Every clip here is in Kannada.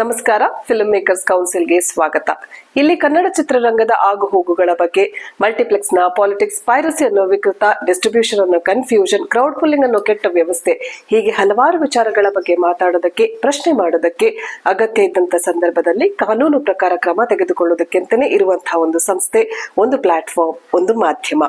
ನಮಸ್ಕಾರ. ಫಿಲ್ಮ್ ಮೇಕರ್ಸ್ ಕೌನ್ಸಿಲ್ಗೆ ಸ್ವಾಗತ. ಇಲ್ಲಿ ಕನ್ನಡ ಚಿತ್ರರಂಗದ ಆಗು ಹೋಗುಗಳ ಬಗ್ಗೆ, ಮಲ್ಟಿಪ್ಲೆಕ್ಸ್ ನ ಪಾಲಿಟಿಕ್ಸ್, ಪೈರಸಿ ಅನ್ನೋ ವಿಕೃತ, ಡಿಸ್ಟ್ರಿಬ್ಯೂಷನ್ ಅನ್ನೋ ಕನ್ಫ್ಯೂಷನ್, ಕ್ರೌಡ್ ಪುಲ್ಲಿಂಗ್ ಅನ್ನೋ ಕೆಟ್ಟ ವ್ಯವಸ್ಥೆ, ಹೀಗೆ ಹಲವಾರು ವಿಚಾರಗಳ ಬಗ್ಗೆ ಮಾತಾಡೋದಕ್ಕೆ, ಪ್ರಶ್ನೆ ಮಾಡೋದಕ್ಕೆ, ಅಗತ್ಯ ಇದ್ದಂತ ಸಂದರ್ಭದಲ್ಲಿ ಕಾನೂನು ಪ್ರಕಾರ ಕ್ರಮ ತೆಗೆದುಕೊಳ್ಳೋದಕ್ಕೆ ಅಂತಾನೆ ಇರುವಂತಹ ಒಂದು ಸಂಸ್ಥೆ, ಒಂದು ಪ್ಲಾಟ್ಫಾರ್ಮ್, ಒಂದು ಮಾಧ್ಯಮ.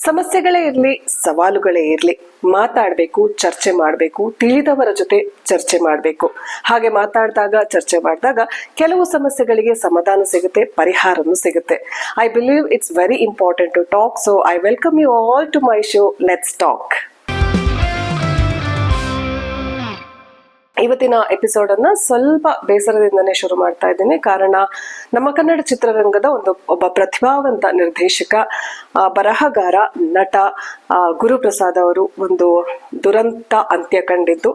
ಸಮಸ್ಯೆಗಳೇ ಇರ್ಲಿ, ಸವಾಲುಗಳೇ ಇರ್ಲಿ, ಮಾತಾಡಬೇಕು, ಚರ್ಚೆ ಮಾಡಬೇಕು, ತಿಳಿದವರ ಜೊತೆ ಚರ್ಚೆ ಮಾಡಬೇಕು. ಹಾಗೆ ಮಾತಾಡಿದಾಗ, ಚರ್ಚೆ ಮಾಡಿದಾಗ ಕೆಲವು ಸಮಸ್ಯೆಗಳಿಗೆ ಸಮಾಧಾನ ಸಿಗುತ್ತೆ, ಪರಿಹಾರನೂ ಸಿಗುತ್ತೆ. I believe it's very important to talk. So I welcome you all to my show let's talk. ಇವತ್ತಿನ ಎಪಿಸೋಡ್ ಅನ್ನ ಸ್ವಲ್ಪ ಬೇಸರದಿಂದನೇ ಶುರು ಮಾಡ್ತಾ ಇದ್ದೀನಿ. ಕಾರಣ, ನಮ್ಮ ಕನ್ನಡ ಚಿತ್ರರಂಗದ ಒಬ್ಬ ಪ್ರತಿಭಾವಂತ ನಿರ್ದೇಶಕ, ಬರಹಗಾರ, ನಟ ಗುರುಪ್ರಸಾದ್ ಅವರು ಒಂದು ದುರಂತ ಅಂತ್ಯ ಕಂಡಿದ್ದು.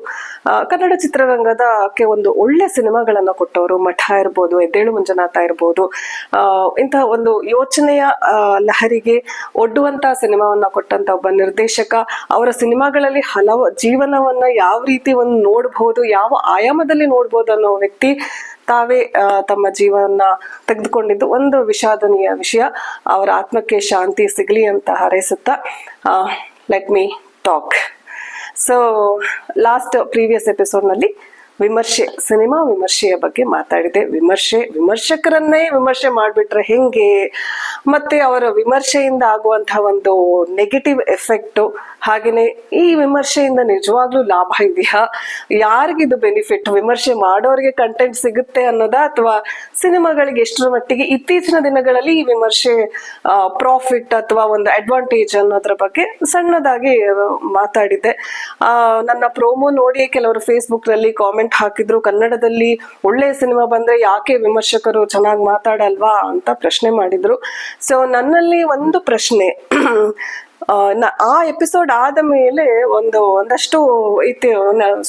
ಕನ್ನಡ ಚಿತ್ರರಂಗದಕ್ಕೆ ಒಂದು ಒಳ್ಳೆ ಸಿನಿಮಾಗಳನ್ನ ಕೊಟ್ಟವರು. ಮಠ ಇರ್ಬೋದು, ಎದ್ದೇಳು ಮಂಜುನಾಥ ಇರ್ಬೋದು, ಇಂತಹ ಒಂದು ಯೋಚನೆಯ ಲಹರಿಗೆ ಒಡ್ಡುವಂತ ಸಿನಿಮಾವನ್ನ ಕೊಟ್ಟಂತ ಒಬ್ಬ ನಿರ್ದೇಶಕ. ಅವರ ಸಿನಿಮಾಗಳಲ್ಲಿ ಹಲವು ಜೀವನವನ್ನ ಯಾವ ರೀತಿ ಒಂದು ನೋಡಬಹುದು, ಯಾವ ಆಯಾಮದಲ್ಲಿ ನೋಡ್ಬೋದು ಅನ್ನೋ ವ್ಯಕ್ತಿ ತಾವೇ ತಮ್ಮ ಜೀವನ ತೆಗೆದುಕೊಂಡಿದ್ದು ಒಂದು ವಿಷಾದನೀಯ ವಿಷಯ. ಅವರ ಆತ್ಮಕ್ಕೆ ಶಾಂತಿ ಸಿಗಲಿ ಅಂತ ಹಾರೈಸುತ್ತಾ let me talk. So previous episode ನಲ್ಲಿ ಸಿನಿಮಾ ವಿಮರ್ಶೆಯ ಬಗ್ಗೆ ಮಾತಾಡಿದೆ. ವಿಮರ್ಶಕರನ್ನೇ ವಿಮರ್ಶೆ ಮಾಡ್ಬಿಟ್ರೆ ಹೆಂಗೆ, ಮತ್ತೆ ಅವರ ವಿಮರ್ಶೆಯಿಂದ ಆಗುವಂತಹ ಒಂದು ನೆಗೆಟಿವ್ ಎಫೆಕ್ಟ್, ಹಾಗೇನೆ ಈ ವಿಮರ್ಶೆಯಿಂದ ನಿಜವಾಗ್ಲೂ ಲಾಭ ಇದೆಯಾ, ಯಾರಿಗಿದು ಬೆನಿಫಿಟ್, ವಿಮರ್ಶೆ ಮಾಡೋರಿಗೆ ಕಂಟೆಂಟ್ ಸಿಗುತ್ತೆ ಅನ್ನೋದಾ, ಅಥವಾ ಸಿನಿಮಾಗಳಿಗೆ ಎಷ್ಟರ ಮಟ್ಟಿಗೆ ಇತ್ತೀಚಿನ ದಿನಗಳಲ್ಲಿ ಈ ವಿಮರ್ಶೆ ಪ್ರಾಫಿಟ್ ಅಥವಾ ಒಂದು ಅಡ್ವಾಂಟೇಜ್ ಅನ್ನೋದ್ರ ಬಗ್ಗೆ ಸಣ್ಣದಾಗಿ ಮಾತಾಡಿದ್ದೆ. ನನ್ನ ಪ್ರೋಮೋ ನೋಡಿ ಕೆಲವರು ಫೇಸ್ಬುಕ್ ನಲ್ಲಿ ಕಾಮೆಂಟ್ ಹಾಕಿದ್ರು, ಕನ್ನಡದಲ್ಲಿ ಒಳ್ಳೆ ಸಿನಿಮಾ ಬಂದ್ರೆ ಯಾಕೆ ವಿಮರ್ಶಕರು ಚೆನ್ನಾಗಿ ಮಾತಾಡಲ್ವಾ ಅಂತ ಪ್ರಶ್ನೆ ಮಾಡಿದ್ರು. ಸೊ ನನ್ನಲ್ಲಿ ಒಂದು ಪ್ರಶ್ನೆ, ಆ ಎಪಿಸೋಡ್ ಆದ ಮೇಲೆ ಒಂದಷ್ಟು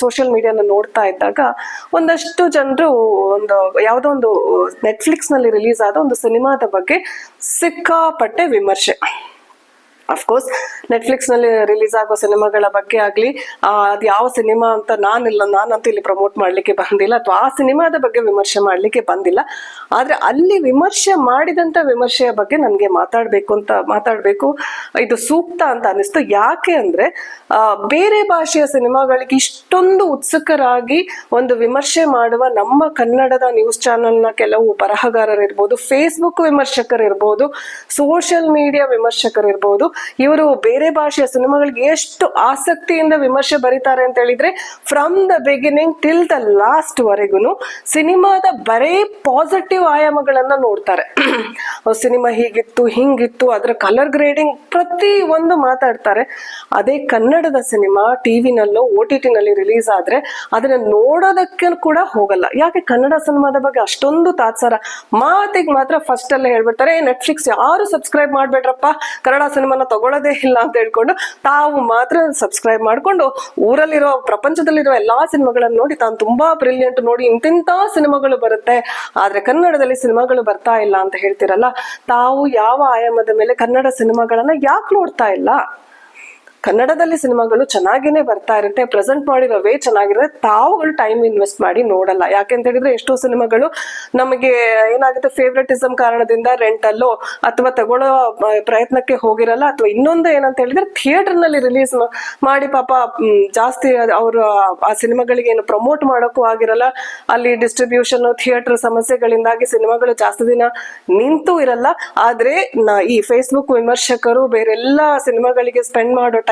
ಸೋಷಿಯಲ್ ಮೀಡಿಯಾನ ನೋಡ್ತಾ ಇದ್ದಾಗ ಒಂದಷ್ಟು ಜನರು ಯಾವುದೋ ಒಂದು ನೆಟ್ಫ್ಲಿಕ್ಸ್ ನಲ್ಲಿ ರಿಲೀಸ್ ಆದ ಒಂದು ಸಿನಿಮಾದ ಬಗ್ಗೆ ಸಿಕ್ಕಾಪಟ್ಟೆ ವಿಮರ್ಶೆ. ಅಫ್ಕೋರ್ಸ್ ನೆಟ್ಫ್ಲಿಕ್ಸ್ ನಲ್ಲಿ ರಿಲೀಸ್ ಆಗೋ ಸಿನಿಮಾಗಳ ಬಗ್ಗೆ ಆಗ್ಲಿ, ಅದ್ ಯಾವ ಸಿನಿಮಾ ಅಂತ ನಾನಂತೂ ಇಲ್ಲಿ ಪ್ರಮೋಟ್ ಮಾಡ್ಲಿಕ್ಕೆ ಬಂದಿಲ್ಲ, ಅಥವಾ ಆ ಸಿನಿಮಾದ ಬಗ್ಗೆ ವಿಮರ್ಶೆ ಮಾಡ್ಲಿಕ್ಕೆ ಬಂದಿಲ್ಲ. ಆದ್ರೆ ಅಲ್ಲಿ ವಿಮರ್ಶೆ ಮಾಡಿದಂತ ವಿಮರ್ಶೆಯ ಬಗ್ಗೆ ನನ್ಗೆ ಮಾತಾಡ್ಬೇಕು ಇದು ಸೂಕ್ತ ಅಂತ ಅನಿಸ್ತು. ಯಾಕೆ ಅಂದ್ರೆ ಬೇರೆ ಭಾಷೆಯ ಸಿನಿಮಾಗಳಿಗೆ ಇಷ್ಟೊಂದು ಉತ್ಸುಕರಾಗಿ ಒಂದು ವಿಮರ್ಶೆ ಮಾಡುವ ನಮ್ಮ ಕನ್ನಡದ ನ್ಯೂಸ್ ಚಾನೆಲ್ನ ಕೆಲವು ಬರಹಗಾರರಿರ್ಬೋದು, ಫೇಸ್ಬುಕ್ ವಿಮರ್ಶಕರಿರ್ಬೋದು, ಸೋಷಿಯಲ್ ಮೀಡಿಯಾ ವಿಮರ್ಶಕರಿರ್ಬೋದು, ಇವರು ಬೇರೆ ಭಾಷೆಯ ಸಿನಿಮಾಗಳಿಗೆ ಎಷ್ಟು ಆಸಕ್ತಿಯಿಂದ ವಿಮರ್ಶೆ ಬರೀತಾರೆ ಅಂತ ಹೇಳಿದ್ರೆ, from the beginning till the last ವರೆಗೂ ಸಿನಿಮಾದ ಬರೇ ಪಾಸಿಟಿವ್ ಆಯಾಮಗಳನ್ನ ನೋಡ್ತಾರೆ. ಸಿನಿಮಾ ಹೀಗಿತ್ತು, ಹಿಂಗಿತ್ತು, ಅದರ ಕಲರ್ ಗ್ರೇಡಿಂಗ್ ಪ್ರತಿ ಒಂದು ಮಾತಾಡ್ತಾರೆ. ಅದೇ ಕನ್ನಡದ ಸಿನಿಮಾ ಟಿವಿನಲ್ಲೋ OTT ನಲ್ಲಿ ರಿಲೀಸ್ ಆದ್ರೆ ಅದನ್ನ ನೋಡೋದಕ್ಕೆ ಕೂಡ ಹೋಗಲ್ಲ. ಯಾಕೆ ಕನ್ನಡ ಸಿನಿಮಾದ ಬಗ್ಗೆ ಅಷ್ಟೊಂದು ತಾತ್ಸಾರ? ಮಾತಿಗೆ ಮಾತ್ರ ಫಸ್ಟ್ ಅಲ್ಲೇ ಹೇಳ್ಬಿಡ್ತಾರೆ, ನೆಟ್ಫ್ಲಿಕ್ಸ್ ಯಾರು ಸಬ್ಸ್ಕ್ರೈಬ್ ಮಾಡ್ಬೇಡ್ರಪ್ಪ, ಕನ್ನಡ ಸಿನಿಮಾನ ತಗೊಳ್ಳೋದೇ ಇಲ್ಲ ಅಂತ ಹೇಳ್ಕೊಂಡು ತಾವು ಮಾತ್ರ ಸಬ್ಸ್ಕ್ರೈಬ್ ಮಾಡ್ಕೊಂಡು ಊರಲ್ಲಿರೋ ಪ್ರಪಂಚದಲ್ಲಿರೋ ಎಲ್ಲಾ ಸಿನಿಮಾಗಳನ್ನ ನೋಡಿ ತಾನು ತುಂಬಾ ಬ್ರಿಲಿಯಂಟ್, ನೋಡಿ ಇಂತಿಂತ ಸಿನಿಮಾಗಳು ಬರುತ್ತೆ ಆದ್ರೆ ಕನ್ನಡದಲ್ಲಿ ಸಿನಿಮಾಗಳು ಬರ್ತಾ ಇಲ್ಲ ಅಂತ ಹೇಳ್ತಿರಲ್ಲ. ತಾವು ಯಾವ ಆಯಾಮದ ಮೇಲೆ ಕನ್ನಡ ಸಿನಿಮಾಗಳನ್ನ ಯಾಕೆ ನೋಡ್ತಾ ಇಲ್ಲ? ಕನ್ನಡದಲ್ಲಿ ಸಿನಿಮಾಗಳು ಚೆನ್ನಾಗೇನೆ ಬರ್ತಾ ಇರುತ್ತೆ, ಪ್ರೆಸೆಂಟ್ ಮಾಡಿರೋ ವೇ ಚೆನ್ನಾಗಿರುತ್ತೆ, ತಾವುಗಳು ಟೈಮ್ ಇನ್ವೆಸ್ಟ್ ಮಾಡಿ ನೋಡಲ್ಲ. ಯಾಕೆಂತ ಹೇಳಿದ್ರೆ ಎಷ್ಟೋ ಸಿನಿಮಾಗಳು ನಮಗೆ ಏನಾಗುತ್ತೆ, ಫೇವ್ರೆಟಿಸಮ್ ಕಾರಣದಿಂದ ರೆಂಟಲ್ಲೋ ಅಥವಾ ತಗೊಳ್ಳೋ ಪ್ರಯತ್ನಕ್ಕೆ ಹೋಗಿರಲ್ಲ, ಅಥವಾ ಇನ್ನೊಂದು ಏನಂತ ಹೇಳಿದ್ರೆ ಥಿಯೇಟರ್ ನಲ್ಲಿ ರಿಲೀಸ್ ಮಾಡಿ ಪಾಪ ಜಾಸ್ತಿ ಅವರು ಆ ಸಿನಿಮಾಗಳಿಗೆ ಏನು ಪ್ರಮೋಟ್ ಮಾಡೋಕ್ಕೂ ಆಗಿರಲ್ಲ. ಅಲ್ಲಿ ಡಿಸ್ಟ್ರಿಬ್ಯೂಷನ್, ಥಿಯೇಟರ್ ಸಮಸ್ಯೆಗಳಿಂದಾಗಿ ಸಿನಿಮಾಗಳು ಜಾಸ್ತಿ ದಿನ ನಿಂತು ಇರಲ್ಲ. ಆದ್ರೆ ಈ ಫೇಸ್ಬುಕ್ ವಿಮರ್ಶಕರು ಬೇರೆಲ್ಲ ಸಿನಿಮಾಗಳಿಗೆ ಸ್ಪೆಂಡ್ ಮಾಡೋ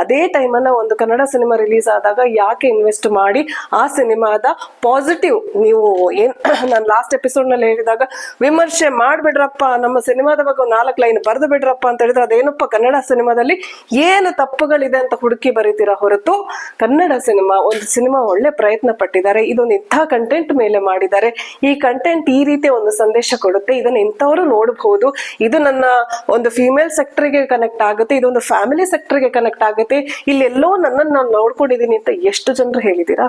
ಅದೇ ಟೈಮನ್ನ ಒಂದು ಕನ್ನಡ ಸಿನಿಮಾ ರಿಲೀಸ್ ಆದಾಗ ಯಾಕೆ ಇನ್ವೆಸ್ಟ್ ಮಾಡಿ ಆ ಸಿನಿಮಾದ ಪಾಸಿಟಿವ್, ನೀವು ನಾನು ಲಾಸ್ಟ್ ಎಪಿಸೋಡ್ ನಲ್ಲಿ ಹೇಳಿದಾಗ ವಿಮರ್ಶೆ ಮಾಡ್ಬಿಡ್ರಪ್ಪ, ನಮ್ಮ ಸಿನಿಮಾದ ಬಗ್ಗೆ 4 ಲೈನ್ ಬರೆದು ಬಿಡ್ರಪ್ಪ ಅಂತ ಹೇಳಿದ್ರೆ ಅದೇನಪ್ಪ ಕನ್ನಡ ಸಿನಿಮಾದಲ್ಲಿ ಏನು ತಪ್ಪುಗಳಿದೆ ಅಂತ ಹುಡುಕಿ ಬರೀತೀರಾ ಹೊರತು, ಕನ್ನಡ ಒಂದು ಸಿನಿಮಾ ಒಳ್ಳೆ ಪ್ರಯತ್ನ ಪಟ್ಟಿದ್ದಾರೆ, ಇದೊಂದು ಇಂಥ ಕಂಟೆಂಟ್ ಮೇಲೆ ಮಾಡಿದ್ದಾರೆ, ಈ ಕಂಟೆಂಟ್ ಈ ರೀತಿ ಒಂದು ಸಂದೇಶ ಕೊಡುತ್ತೆ, ಇದನ್ನ ಇಂಥವರು ನೋಡಬಹುದು, ಇದು ನನ್ನ ಒಂದು ಫಿಮೇಲ್ ಸೆಕ್ಟರ್ಗೆ ಕನೆಕ್ಟ್ ಆಗುತ್ತೆ, ಇದೊಂದು ಫ್ಯಾಮಿಲಿ ಸೆಕ್ಟರ್ಗೆ ಕನೆಕ್ಟ್ ಆಗುತ್ತೆ, ಇಲ್ಲೆಲ್ಲೋ ನನ್ನನ್ನು ನಾನು ನೋಡ್ಕೊಂಡಿದೀನಿ ಅಂತ ಎಷ್ಟು ಜನರು ಹೇಳಿದೀರಾ?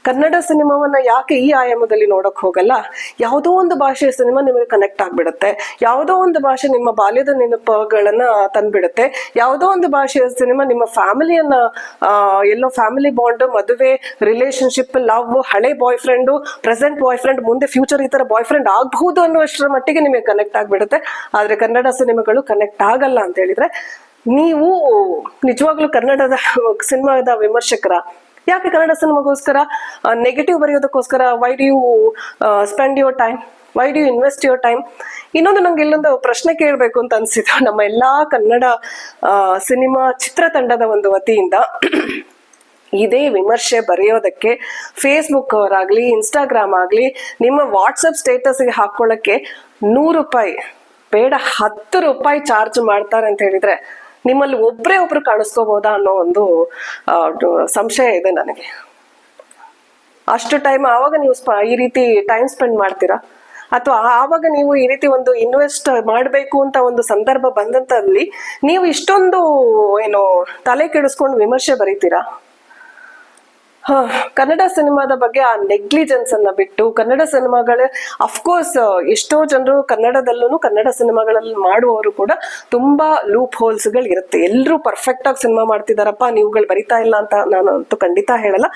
ಕನ್ನಡ ಸಿನಿಮಾವನ್ನ ಯಾಕೆ ಈ ಆಯಾಮದಲ್ಲಿ ನೋಡಕ್ ಹೋಗಲ್ಲ? ಯಾವುದೋ ಒಂದು ಭಾಷೆಯ ಸಿನಿಮಾ ನಿಮಗೆ ಕನೆಕ್ಟ್ ಆಗ್ಬಿಡುತ್ತೆ, ಯಾವುದೋ ಒಂದು ಭಾಷೆ ನಿಮ್ಮ ಬಾಲ್ಯದ ನೆನಪುಗಳನ್ನ ತಂದ್ಬಿಡುತ್ತೆ, ಯಾವುದೋ ಒಂದು ಭಾಷೆಯ ಸಿನಿಮಾ ನಿಮ್ಮ ಫ್ಯಾಮಿಲಿಯನ್ನ ಎಲ್ಲೋ ಫ್ಯಾಮಿಲಿ ಬಾಂಡ್, ಮದುವೆ, ರಿಲೇಶನ್ಶಿಪ್, ಲವ್, ಹಳೆ ಬಾಯ್ ಫ್ರೆಂಡು, ಪ್ರೆಸೆಂಟ್ ಬಾಯ್ ಫ್ರೆಂಡ್, ಮುಂದೆ ಫ್ಯೂಚರ್ ಈ ತರ ಬಾಯ್ ಫ್ರೆಂಡ್ ಆಗಬಹುದು ಅನ್ನುವಷ್ಟರ ಮಟ್ಟಿಗೆ ನಿಮಗೆ ಕನೆಕ್ಟ್ ಆಗ್ಬಿಡುತ್ತೆ. ಆದ್ರೆ ಕನ್ನಡ ಸಿನಿಮಾಗಳು ಕನೆಕ್ಟ್ ಆಗಲ್ಲ ಅಂತ ಹೇಳಿದ್ರೆ ನೀವು ನಿಜವಾಗ್ಲೂ ಕನ್ನಡದ ಸಿನಿಮಾದ ವಿಮರ್ಶಕರ? ಯಾಕೆ ಕನ್ನಡ ಸಿನಿಮಾಗೋಸ್ಕರ ನೆಗೆಟಿವ್ ಬರೆಯೋದಕ್ಕೋಸ್ಕರ why do you spend your time, why do you invest your time? ಇನ್ನೊಂದು ನಂಗೆ ಇಲ್ಲೊಂದು ಪ್ರಶ್ನೆ ಕೇಳಬೇಕು ಅಂತ ಅನ್ಸಿತ್ತು ನಮ್ಮ ಎಲ್ಲಾ ಕನ್ನಡ ಸಿನಿಮಾ ಚಿತ್ರತಂಡದ ಒಂದು ವತಿಯಿಂದ. ಇದೇ ವಿಮರ್ಶೆ ಬರೆಯೋದಕ್ಕೆ ಫೇಸ್ಬುಕ್ ಅವರಾಗ್ಲಿ, ಇನ್ಸ್ಟಾಗ್ರಾಮ್ ಆಗ್ಲಿ, ನಿಮ್ಮ ವಾಟ್ಸಪ್ ಸ್ಟೇಟಸ್ಗೆ ಹಾಕೊಳ್ಳಕ್ಕೆ 100 ರೂಪಾಯಿ ಬೇಡ 10 ರೂಪಾಯಿ ಚಾರ್ಜ್ ಮಾಡ್ತಾರೆ ಅಂತ ಹೇಳಿದ್ರೆ ನಿಮ್ಮಲ್ಲಿ ಒಬ್ರು ಕಾಣಿಸ್ಕೋಬಹುದಾ ಅನ್ನೋ ಒಂದು ಸಂಶಯ ಇದೆ ನನಗೆ. ಅಷ್ಟು ಟೈಮ್ ಆವಾಗ ನೀವು ಈ ರೀತಿ ಟೈಮ್ ಸ್ಪೆಂಡ್ ಮಾಡ್ತೀರಾ? ಅಥವಾ ಆವಾಗ ನೀವು ಈ ರೀತಿ ಒಂದು ಇನ್ವೆಸ್ಟ್ ಮಾಡಬೇಕು ಅಂತ ಒಂದು ಸಂದರ್ಭ ಬಂದಂತಲ್ಲಿ ನೀವು ಇಷ್ಟೊಂದು ಏನು ತಲೆ ಕೆಡಿಸ್ಕೊಂಡು ವಿಮರ್ಶೆ ಬರೀತೀರಾ? ಕನ್ನಡ ಸಿನಿಮಾದ ಬಗ್ಗೆ ಆ ನೆಗ್ಲಿಜೆನ್ಸ್ ಅನ್ನ ಬಿಟ್ಟು, ಕನ್ನಡ ಸಿನಿಮಾಗಳ ಅಫ್ಕೋರ್ಸ್ ಎಷ್ಟೋ ಜನರು ಕನ್ನಡದಲ್ಲೂ ಕನ್ನಡ ಸಿನಿಮಾಗಳಲ್ಲಿ ಮಾಡುವವರು ಕೂಡ ತುಂಬಾ ಲೂಪ್ ಹೋಲ್ಸ್ ಗಳು ಇರುತ್ತೆ. ಎಲ್ಲರೂ ಪರ್ಫೆಕ್ಟ್ ಆಗಿ ಸಿನಿಮಾ ಮಾಡ್ತಿದಾರಪ್ಪ, ನೀವುಗಳು ಬರಿತಾ ಇಲ್ಲ ಅಂತ ನಾನು ಅಂತೂ ಖಂಡಿತ ಹೇಳಲ್ಲ.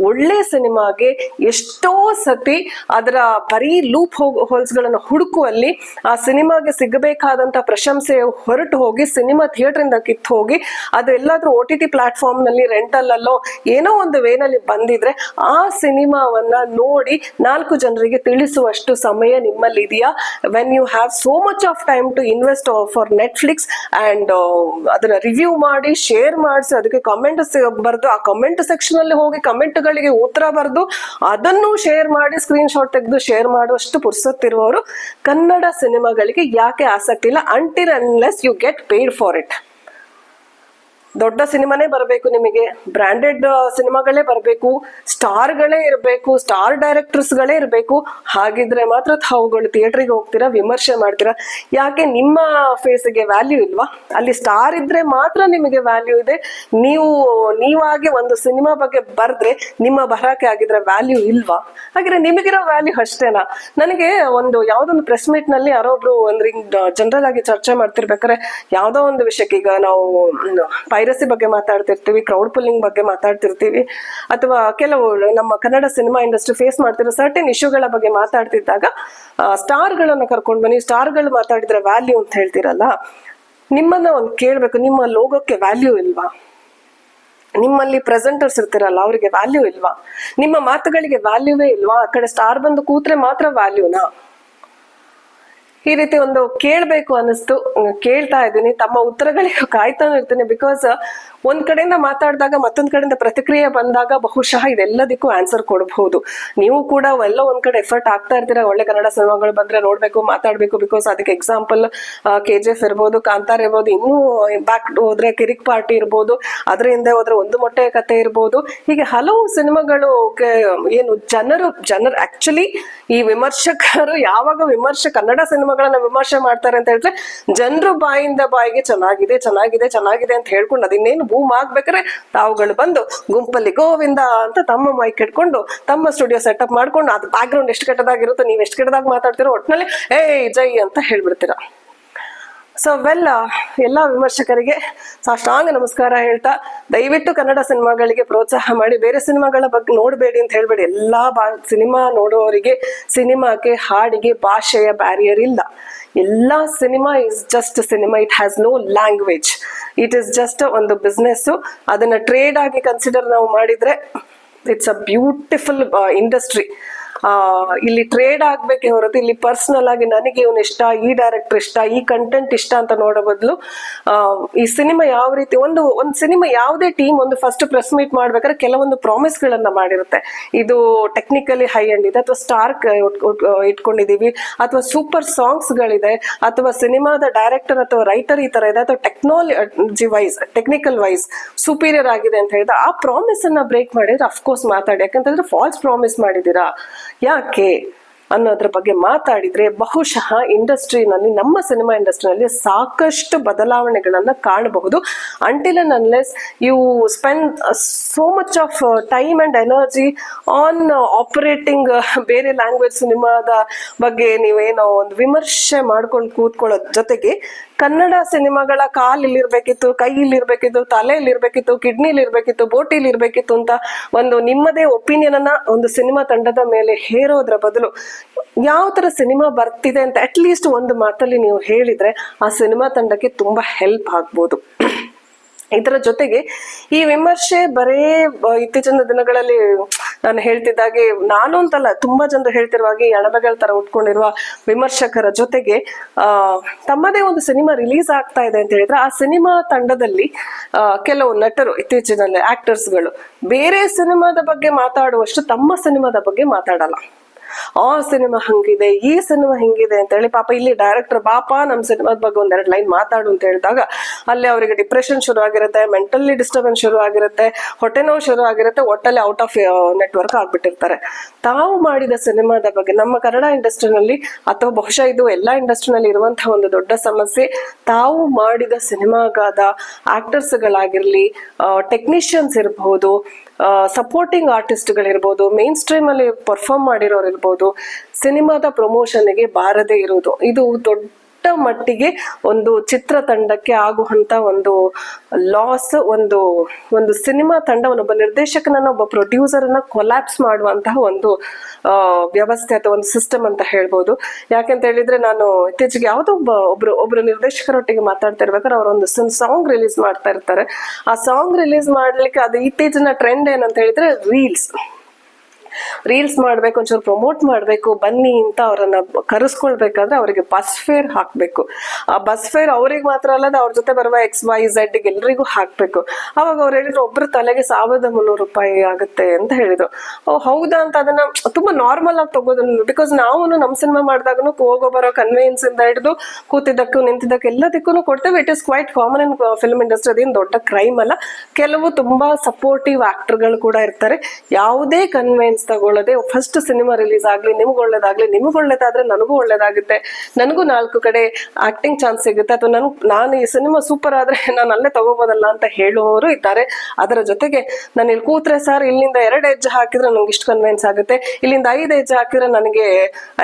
ಒಳ್ಳೆ ಸಿನಿಮಾಗೆ ಎಷ್ಟೋ ಸತಿ ಅದರ ಬರೀ ಲೂಪ್ ಹೋಲ್ಸ್ ಗಳನ್ನ ಹುಡುಕುವಲ್ಲಿ ಆ ಸಿನಿಮಾಗೆ ಸಿಗಬೇಕಾದಂತ ಪ್ರಶಂಸೆ ಹೊರಟು ಹೋಗಿ ಸಿನಿಮಾ ಥಿಯೇಟರ್ ಇಂದ ಕಿತ್ತು ಹೋಗಿ ಅದು ಎಲ್ಲಾದ್ರೂ OTT ಪ್ಲಾಟ್ಫಾರ್ಮ್ ನಲ್ಲಿ ರೆಂಟಲ್ ಅಲ್ಲೋ ಏನೋ ಒಂದು ವೇನಲ್ಲಿ ಬಂದಿದ್ರೆ ಆ ಸಿನಿಮಾವನ್ನ ನೋಡಿ 4 ಜನರಿಗೆ ತಿಳಿಸುವಷ್ಟು ಸಮಯ ನಿಮ್ಮಲ್ಲಿ ಇದೆಯಾ? When you have so much of time to invest for Netflix and ಅದನ್ನ ರಿವ್ಯೂ ಮಾಡಿ, ಶೇರ್ ಮಾಡಿಸಿ, ಅದಕ್ಕೆ ಕಮೆಂಟ್ ಬರೆದು, ಆ ಕಮೆಂಟ್ ಸೆಕ್ಷನ್ ಅಲ್ಲಿ ಹೋಗಿ ಕಮೆಂಟ್ ಗಳಿಗೆ ಉತ್ತರ ಬರೆದು ಅದನ್ನು ಶೇರ್ ಮಾಡಿ, ಸ್ಕ್ರೀನ್ ಶಾಟ್ ತೆಗೆದು ಶೇರ್ ಮಾಡುವಷ್ಟು ಪುರ್ಸೊತ್ತಿರುವವರು ಕನ್ನಡ ಸಿನಿಮಾಗಳಿಗೆ ಯಾಕೆ ಆಸಕ್ತಿ ಇಲ್ಲ? Until unless you get paid for it. ದೊಡ್ಡ ಸಿನಿಮಾನೇ ಬರಬೇಕು, ನಿಮಗೆ ಬ್ರಾಂಡೆಡ್ ಸಿನಿಮಾಗಳೇ ಬರಬೇಕು, ಸ್ಟಾರ್ಗಳೇ ಇರಬೇಕು, ಸ್ಟಾರ್ ಡೈರೆಕ್ಟರ್ಸ್ಗಳೇ ಇರಬೇಕು. ಹಾಗಿದ್ರೆ ಮಾತ್ರ ತಾವುಗಳು ಥಿಯೇಟರ್ಗೆ ಹೋಗ್ತೀರಾ, ವಿಮರ್ಶೆ ಮಾಡ್ತೀರಾ. ಯಾಕೆ ನಿಮ್ಮ ಫೇಸ್ಗೆ ವ್ಯಾಲ್ಯೂ ಇಲ್ವಾ? ಅಲ್ಲಿ ಸ್ಟಾರ್ ಇದ್ರೆ ಮಾತ್ರ ನಿಮಗೆ ವ್ಯಾಲ್ಯೂ ಇದೆ. ನೀವಾಗಿ ಒಂದು ಸಿನಿಮಾ ಬಗ್ಗೆ ಬರೆದ್ರೆ ನಿಮ್ಮ ಬರಹಕ್ಕೆ ಆಗಿದ್ರೆ ವ್ಯಾಲ್ಯೂ ಇಲ್ವಾ? ಹಾಗಿದ್ರೆ ನಿಮಗಿರೋ ವ್ಯಾಲ್ಯೂ ಅಷ್ಟೇನಾ? ನನಗೆ ಒಂದು ಯಾವ್ದೊಂದು ಪ್ರೆಸ್ ಮೀಟ್ ನಲ್ಲಿ ಯಾರೊಬ್ರು ಅಂದ್ರೆ ಜನರಲ್ ಆಗಿ ಚರ್ಚೆ ಮಾಡ್ತಿರ್ಬೇಕಾದ್ರೆ ಯಾವ್ದೋ ಒಂದು ವಿಷಯಕ್ಕೆ, ಈಗ ನಾವು ಪೈರಸಿ ಬಗ್ಗೆ ಮಾತಾಡ್ತಿರ್ತೀವಿ, ಕ್ರೌಡ್ ಪುಲ್ಲಿಂಗ್ ಬಗ್ಗೆ ಮಾತಾಡ್ತಿರ್ತೀವಿ, ಅಥವಾ ಕೆಲವು ನಮ್ಮ ಕನ್ನಡ ಸಿನಿಮಾ ಇಂಡಸ್ಟ್ರಿ ಫೇಸ್ ಮಾಡ್ತಿರೋ ಸರ್ಟೆನ್ ಇಶ್ಯೂಗಳ ಬಗ್ಗೆ ಮಾತಾಡ್ತಿದ್ದಾಗ ಸ್ಟಾರ್ಗಳನ್ನ ಕರ್ಕೊಂಡು ಬನ್ನಿ, ಸ್ಟಾರ್ಗಳು ಮಾತಾಡಿದ್ರೆ ವ್ಯಾಲ್ಯೂ ಅಂತ ಹೇಳ್ತಿರಲ್ಲ. ನಿಮ್ಮನ್ನ ಒಂದು ಕೇಳ್ಬೇಕು, ನಿಮ್ಮ ಲೋಗೋಕ್ಕೆ ವ್ಯಾಲ್ಯೂ ಇಲ್ವಾ? ನಿಮ್ಮಲ್ಲಿ ಪ್ರೆಸೆಂಟರ್ಸ್ ಇರ್ತಿರಲ್ಲ, ಅವರಿಗೆ ವ್ಯಾಲ್ಯೂ ಇಲ್ವಾ? ನಿಮ್ಮ ಮಾತುಗಳಿಗೆ ವ್ಯಾಲ್ಯೂವೇ ಇಲ್ವಾ? ಆ ಕಡೆ ಸ್ಟಾರ್ ಬಂದು ಕೂತ್ರೆ ಮಾತ್ರ ವ್ಯಾಲ್ಯೂನಾ? ಈ ರೀತಿ ಒಂದು ಕೇಳ್ಬೇಕು ಅನ್ನಿಸ್ತು, ಕೇಳ್ತಾ ಇದ್ದೀನಿ. ತಮ್ಮ ಉತ್ತರಗಳಿಗೆ ಕಾಯ್ತಾನು ಇರ್ತೀನಿ. ಬಿಕಾಸ್ ಒಂದ್ ಕಡೆಯಿಂದ ಮಾತಾಡಿದಾಗ ಮತ್ತೊಂದ್ ಕಡೆಯಿಂದ ಪ್ರತಿಕ್ರಿಯೆ ಬಂದಾಗ ಬಹುಶಃ ಇದೆಲ್ಲದಕ್ಕೂ ಆನ್ಸರ್ ಕೊಡಬಹುದು. ನೀವು ಕೂಡ ಎಲ್ಲ ಒಂದ್ ಕಡೆ ಎಫರ್ಟ್ ಆಗ್ತಾ ಇರ್ತೀರಾ, ಒಳ್ಳೆ ಕನ್ನಡ ಸಿನಿಮಾಗಳು ಬಂದ್ರೆ ನೋಡ್ಬೇಕು, ಮಾತಾಡ್ಬೇಕು. ಬಿಕಾಸ್ ಅದಕ್ಕೆ ಎಕ್ಸಾಂಪಲ್ KGF ಇರ್ಬೋದು, ಕಾಂತಾರ ಇರ್ಬೋದು, ಇನ್ನೂ ಬ್ಯಾಕ್ ಹೋದ್ರೆ ಕಿರಿಕ್ ಪಾರ್ಟಿ ಇರ್ಬೋದು, ಅದ್ರ ಹಿಂದೆ ಹೋದ್ರೆ ಒಂದು ಮೊಟ್ಟೆಯ ಕತೆ ಇರ್ಬೋದು. ಹೀಗೆ ಹಲವು ಸಿನಿಮಾಗಳು ಏನು ಜನರು ಆಕ್ಚುಲಿ ಈ ವಿಮರ್ಶಕರು ಯಾವಾಗ ಕನ್ನಡ ಸಿನಿಮಾಗಳನ್ನ ವಿಮರ್ಶೆ ಮಾಡ್ತಾರೆ ಅಂತ ಹೇಳಿದ್ರೆ ಜನರು ಬಾಯಿಂದ ಬಾಯಿಗೆ ಚೆನ್ನಾಗಿದೆ ಚೆನ್ನಾಗಿದೆ ಚೆನ್ನಾಗಿದೆ ಅಂತ ಹೇಳ್ಕೊಂಡು ಅದಿನ್ನೇನು ಬೂಮ್ ಆಗ್ಬೇಕಾದ್ರೆ ತಾವುಗಳು ಬಂದು ಗುಂಪಲ್ಲಿ ಗೋವಿಂದ ಅಂತ ತಮ್ಮ ಮೈಕ್ ಇಟ್ಕೊಂಡು ತಮ್ಮ ಸ್ಟುಡಿಯೋ ಸೆಟಪ್ ಮಾಡ್ಕೊಂಡು ಅದು ಬ್ಯಾಕ್ ಗ್ರೌಂಡ್ ಎಷ್ಟು ಕೆಟ್ಟದಾಗಿರುತ್ತೋ, ನೀವು ಎಷ್ಟು ಕೆಟ್ಟದಾಗ ಮಾತಾಡ್ತಿರೋ ಒಟ್ಟಿನಲ್ಲಿ ಜೈ ಅಂತ ಹೇಳ್ಬಿಡ್ತೀರಾ. ಸೊ ಎಲ್ಲ ವಿಮರ್ಶಕರಿಗೆ ಸಾಷ್ಟಾಂಗ ನಮಸ್ಕಾರ ಹೇಳ್ತಾ, ದಯವಿಟ್ಟು ಕನ್ನಡ ಸಿನಿಮಾಗಳಿಗೆ ಪ್ರೋತ್ಸಾಹ ಮಾಡಿ, ಬೇರೆ ಸಿನಿಮಾಗಳ ಬಗ್ಗೆ ನೋಡಬೇಡಿ ಅಂತ ಹೇಳ್ಬೇಡಿ. ಎಲ್ಲಾ ಸಿನಿಮಾ ನೋಡುವವರಿಗೆ ಸಿನಿಮಾಕ್ಕೆ, ಹಾಡಿಗೆ ಭಾಷೆಯ ಬ್ಯಾರಿಯರ್ ಇಲ್ಲ. ಎಲ್ಲಾ cinema is just cinema. It has no language. It is just ಒಂದು ಬಿಸ್ನೆಸ್. ಅದನ್ನ ಟ್ರೇಡ್ ಆಗಿ ಕನ್ಸಿಡರ್ ನಾವು ಮಾಡಿದ್ರೆ ಇಟ್ಸ್ ಅ ಬ್ಯೂಟಿಫುಲ್ ಇಂಡಸ್ಟ್ರಿ. ಇಲ್ಲಿ ಟ್ರೇಡ್ ಆಗ್ಬೇಕೆ ಹೊರತು ಇಲ್ಲಿ ಪರ್ಸನಲ್ ಆಗಿ ನನಗೆ ಇವನು ಇಷ್ಟ, ಈ ಡೈರೆಕ್ಟರ್ ಇಷ್ಟ, ಈ ಕಂಟೆಂಟ್ ಇಷ್ಟ ಅಂತ ನೋಡೋ ಬದಲು ಈ ಸಿನಿಮಾ ಯಾವ ರೀತಿ ಒಂದು ಸಿನಿಮಾ ಯಾವುದೇ ಟೀಮ್ ಒಂದು ಫಸ್ಟ್ ಪ್ರೆಸ್ ಮೀಟ್ ಮಾಡ್ಬೇಕಾದ್ರೆ ಕೆಲವೊಂದು ಪ್ರಾಮಿಸ್ ಗಳನ್ನ ಮಾಡಿರುತ್ತೆ. ಇದು ಟೆಕ್ನಿಕಲಿ ಹೈ ಎಂಡ್ ಇದೆ, ಅಥವಾ ಸ್ಟಾರ್ ಇಟ್ಕೊಂಡಿದೀವಿ, ಅಥವಾ ಸೂಪರ್ ಸಾಂಗ್ಸ್ ಗಳಿದೆ, ಅಥವಾ ಸಿನಿಮಾದ ಡೈರೆಕ್ಟರ್ ಅಥವಾ ರೈಟರ್ ಈ ತರ ಇದೆ, ಅಥವಾ technology wise technical wise superior ಆಗಿದೆ ಅಂತ ಹೇಳಿದ್ರೆ ಆ ಪ್ರಾಮಿಸ್ ಅನ್ನ ಬ್ರೇಕ್ ಮಾಡಿದ್ರೆ ಅಫ್ಕೋರ್ಸ್ ಮಾತಾಡಿ. ಯಾಕಂತಂದ್ರೆ ಫಾಲ್ಸ್ ಪ್ರಾಮಿಸ್ ಮಾಡಿದೀರಾ. ಯಾಕೆ ಅನ್ನೋದ್ರ ಬಗ್ಗೆ ಮಾತಾಡಿದ್ರೆ ಬಹುಶಃ ಇಂಡಸ್ಟ್ರಿನಲ್ಲಿ, ನಮ್ಮ ಸಿನಿಮಾ ಇಂಡಸ್ಟ್ರಿನಲ್ಲಿ ಸಾಕಷ್ಟು ಬದಲಾವಣೆಗಳನ್ನ ಕಾಣಬಹುದು. Until and unless you spend so much of time and energy on operating ಬೇರೆ ಲ್ಯಾಂಗ್ವೇಜ್ ಸಿನಿಮಾದ ಬಗ್ಗೆ ನೀವೇನೋ ಒಂದು ವಿಮರ್ಶೆ ಮಾಡ್ಕೊಂಡು ಕೂತ್ಕೊಳ್ಳೋದ್ ಜೊತೆಗೆ ಕನ್ನಡ ಸಿನಿಮಾಗಳ ಕಾಲಿಲ್ಲಿರ್ಬೇಕಿತ್ತು, ಕೈ ಇಲ್ಲಿರ್ಬೇಕಿತ್ತು, ತಲೆ ಇಲ್ಲಿರ್ಬೇಕಿತ್ತು, ಕಿಡ್ನಿಲಿ ಇರ್ಬೇಕಿತ್ತು, ಬೋಟಿಲಿ ಇರ್ಬೇಕಿತ್ತು ಅಂತ ಒಂದು ನಿಮ್ಮದೇ ಒಪಿನಿಯನ್ ಅನ್ನ ಒಂದು ಸಿನಿಮಾ ತಂಡದ ಮೇಲೆ ಹೇರೋದ್ರ ಬದಲು ಯಾವ ತರ ಸಿನಿಮಾ ಬರ್ತಿದೆ ಅಂತ ಅಟ್ಲೀಸ್ಟ್ ಒಂದು ಮಾತಲ್ಲಿ ನೀವು ಹೇಳಿದ್ರೆ ಆ ಸಿನಿಮಾ ತಂಡಕ್ಕೆ ತುಂಬಾ ಹೆಲ್ಪ್ ಆಗ್ಬೋದು. ಇದರ ಜೊತೆಗೆ ಈ ವಿಮರ್ಶೆ ಬರೇ ಇತ್ತೀಚಿನ ದಿನಗಳಲ್ಲಿ ನಾನು ಹೇಳ್ತಿದ್ದಾಗೆ ನಾನು ಅಂತಲ್ಲ, ತುಂಬಾ ಜನರು ಹೇಳ್ತಿರುವಾಗಿ ಅಣಬೆಗಳ ತರ ಉಟ್ಕೊಂಡಿರುವ ವಿಮರ್ಶಕರ ಜೊತೆಗೆ ತಮ್ಮದೇ ಒಂದು ಸಿನಿಮಾ ರಿಲೀಸ್ ಆಗ್ತಾ ಇದೆ ಅಂತ ಹೇಳಿದ್ರೆ ಆ ಸಿನಿಮಾ ತಂಡದಲ್ಲಿ ಕೆಲವು ನಟರು, ಇತ್ತೀಚಿನಲ್ಲಿ ಆಕ್ಟರ್ಸ್ಗಳು ಬೇರೆ ಸಿನಿಮಾದ ಬಗ್ಗೆ ಮಾತಾಡುವಷ್ಟು ತಮ್ಮ ಸಿನಿಮಾದ ಬಗ್ಗೆ ಮಾತಾಡಲ್ಲ. ಆ ಸಿನಿಮಾ ಹಂಗಿದೆ, ಈ ಸಿನಿಮಾ ಹಿಂಗಿದೆ ಅಂತ ಹೇಳಿ ಪಾಪ ಇಲ್ಲಿ ಡೈರೆಕ್ಟರ್ ಪಾಪ ನಮ್ ಸಿನಿಮಾದ ಬಗ್ಗೆ ಒಂದೆರಡು ಲೈನ್ ಮಾತಾಡು ಅಂತ ಹೇಳಿದಾಗ ಅಲ್ಲಿ ಅವರಿಗೆ ಡಿಪ್ರೆಷನ್ ಶುರು ಆಗಿರುತ್ತೆ, ಮೆಂಟಲಿ ಡಿಸ್ಟರ್ಬೆನ್ಸ್ ಶುರು ಆಗಿರುತ್ತೆ, ಹೊಟ್ಟೆ ನೋವು ಶುರು ಆಗಿರುತ್ತೆ, ಒಟ್ಟಲ್ಲಿ ಔಟ್ ಆಫ್ ನೆಟ್ವರ್ಕ್ ಆಗ್ಬಿಟ್ಟಿರ್ತಾರೆ. ತಾವು ಮಾಡಿದ ಸಿನಿಮಾದ ಬಗ್ಗೆ ನಮ್ಮ ಕನ್ನಡ ಇಂಡಸ್ಟ್ರಿನಲ್ಲಿ ಅಥವಾ ಬಹುಶಃ ಇದು ಎಲ್ಲಾ ಇಂಡಸ್ಟ್ರಿನಲ್ಲಿ ಇರುವಂತಹ ಒಂದು ದೊಡ್ಡ ಸಮಸ್ಯೆ, ತಾವು ಮಾಡಿದ ಸಿನಿಮಾಗಾದ ಆಕ್ಟರ್ಸ್ ಗಳಾಗಿರ್ಲಿ, ಟೆಕ್ನಿಷಿಯನ್ಸ್ ಇರಬಹುದು, ಸಪೋರ್ಟಿಂಗ್ ಆರ್ಟಿಸ್ಟ್ಗಳಿರ್ಬೋದು, ಮೇನ್ ಸ್ಟ್ರೀಮ್ ಅಲ್ಲಿ ಪರ್ಫಾರ್ಮ್ ಮಾಡಿರೋರು ಇರ್ಬೋದು, ಸಿನಿಮಾದ ಪ್ರಮೋಷನ್ಗೆ ಬಾರದೇ ಇರೋದು ಇದು ದೊಡ್ಡ ಮಟ್ಟಿಗೆ ಒಂದು ಚಿತ್ರತಂಡಕ್ಕೆ ಆಗುವಂತ ಒಂದು ಲಾಸ್. ಒಂದು ಸಿನಿಮಾ ತಂಡವನ್ನು, ಒಬ್ಬ ನಿರ್ದೇಶಕನನ್ನ, ಒಬ್ಬ ಪ್ರೊಡ್ಯೂಸರ್ ಅನ್ನ ಕೊಲ್ಯಾಪ್ಸ್ ಮಾಡುವಂತಹ ಒಂದು ವ್ಯವಸ್ಥೆ ಅಥವಾ ಒಂದು ಸಿಸ್ಟಮ್ ಅಂತ ಹೇಳ್ಬೋದು. ಯಾಕೆಂತ ಹೇಳಿದ್ರೆ ನಾನು ಇತ್ತೀಚೆಗೆ ಯಾವುದೋ ಒಬ್ರು ನಿರ್ದೇಶಕರೊಟ್ಟಿಗೆ ಮಾತಾಡ್ತಾ ಇರ್ಬೇಕಾದ್ರೆ ಅವರೊಂದು ಸಾಂಗ್ ರಿಲೀಸ್ ಮಾಡ್ತಾ ಇರ್ತಾರೆ. ಆ ಸಾಂಗ್ ರಿಲೀಸ್ ಮಾಡ್ಲಿಕ್ಕೆ ಅದು ಇತ್ತೀಚಿನ ಟ್ರೆಂಡ್ ಏನಂತ ಹೇಳಿದ್ರೆ ರೀಲ್ಸ್ ಮಾಡ್ಬೇಕು, ಒಂಚೂರು ಪ್ರಮೋಟ್ ಮಾಡ್ಬೇಕು, ಬನ್ನಿ ಅಂತ ಅವರನ್ನ ಕರೆಸ್ಕೊಳ್ಬೇಕಾದ್ರೆ ಅವರಿಗೆ ಬಸ್ ಫೇರ್ ಹಾಕ್ಬೇಕು. ಆ ಬಸ್ ಫೇರ್ ಅವ್ರಿಗೆ ಮಾತ್ರ ಅಲ್ಲದ ಅವ್ರ ಜೊತೆ ಬರುವ XYZ ಎಲ್ರಿಗೂ ಹಾಕ್ಬೇಕು. ಅವಾಗ ಅವ್ರು ಹೇಳಿದ್ರು ಒಬ್ರು ತಲೆಗೆ 1300 ರೂಪಾಯಿ ಆಗುತ್ತೆ ಅಂತ ಹೇಳಿದ್ರು. ಹೌದಾ ಅಂತ ಅದನ್ನ ತುಂಬಾ ನಾರ್ಮಲ್ ಆಗಿ ತಗೋದು. ಬಿಕಾಸ್ ನಾವು ನಮ್ ಸಿನಿಮಾ ಮಾಡಿದಾಗೂ ಹೋಗೋ ಬರೋ ಕನ್ವೆನ್ಸ್ ಇಂದ ಹಿಡಿದು ಕೂತಿದ್ದಕ್ಕೂ ನಿಂತಿದ್ದಕ್ಕೂ ಎಲ್ಲದಕ್ಕೂ ಕೊಡ್ತೇವೆ. It is quite common in film industry. ಅದೇನು ದೊಡ್ಡ ಕ್ರೈಮ್ ಅಲ್ಲ. ಕೆಲವು ತುಂಬಾ ಸಪೋರ್ಟಿವ್ ಆಕ್ಟರ್ಗಳು ಕೂಡ ಇರ್ತಾರೆ. ಯಾವುದೇ ಕನ್ವೆನ್ಸ್ ತಗೊಳ್ಳದೆ ಫಸ್ಟ್ ಸಿನಿಮಾ ರಿಲೀಸ್ ಆಗ್ಲಿ, ನಿಮ್ಗೆ ಒಳ್ಳೇದಾಗ್ಲಿ, ನಿಮ್ಗೆ ಒಳ್ಳೇದಾದ್ರೆ ನನಗೂ ಒಳ್ಳೇದಾಗುತ್ತೆ, ನನಗೂ 4 ಕಡೆ ಆಕ್ಟಿಂಗ್ ಚಾನ್ಸ್ ಸಿಗುತ್ತೆ, ಅಥವಾ ನಾನು ಈ ಸಿನಿಮಾ ಸೂಪರ್ ಆದ್ರೆ ನಾನು ಅಲ್ಲೇ ತಗೋಬೋದಲ್ಲ ಅಂತ ಹೇಳುವವರು ಇದ್ದಾರೆ. ಅದರ ಜೊತೆಗೆ ನಾನು ಇಲ್ಲಿ ಕೂತ್ರೆ ಸರ್ ಇಲ್ಲಿಂದ 2 ಹೆಜ್ಜೆ ಹಾಕಿದ್ರೆ ನಂಗೆ ಇಷ್ಟು ಕನ್ವಿನ್ಸ್ ಆಗುತ್ತೆ, ಇಲ್ಲಿಂದ 5 ಹೆಜ್ಜೆ ಹಾಕಿದ್ರೆ ನನಗೆ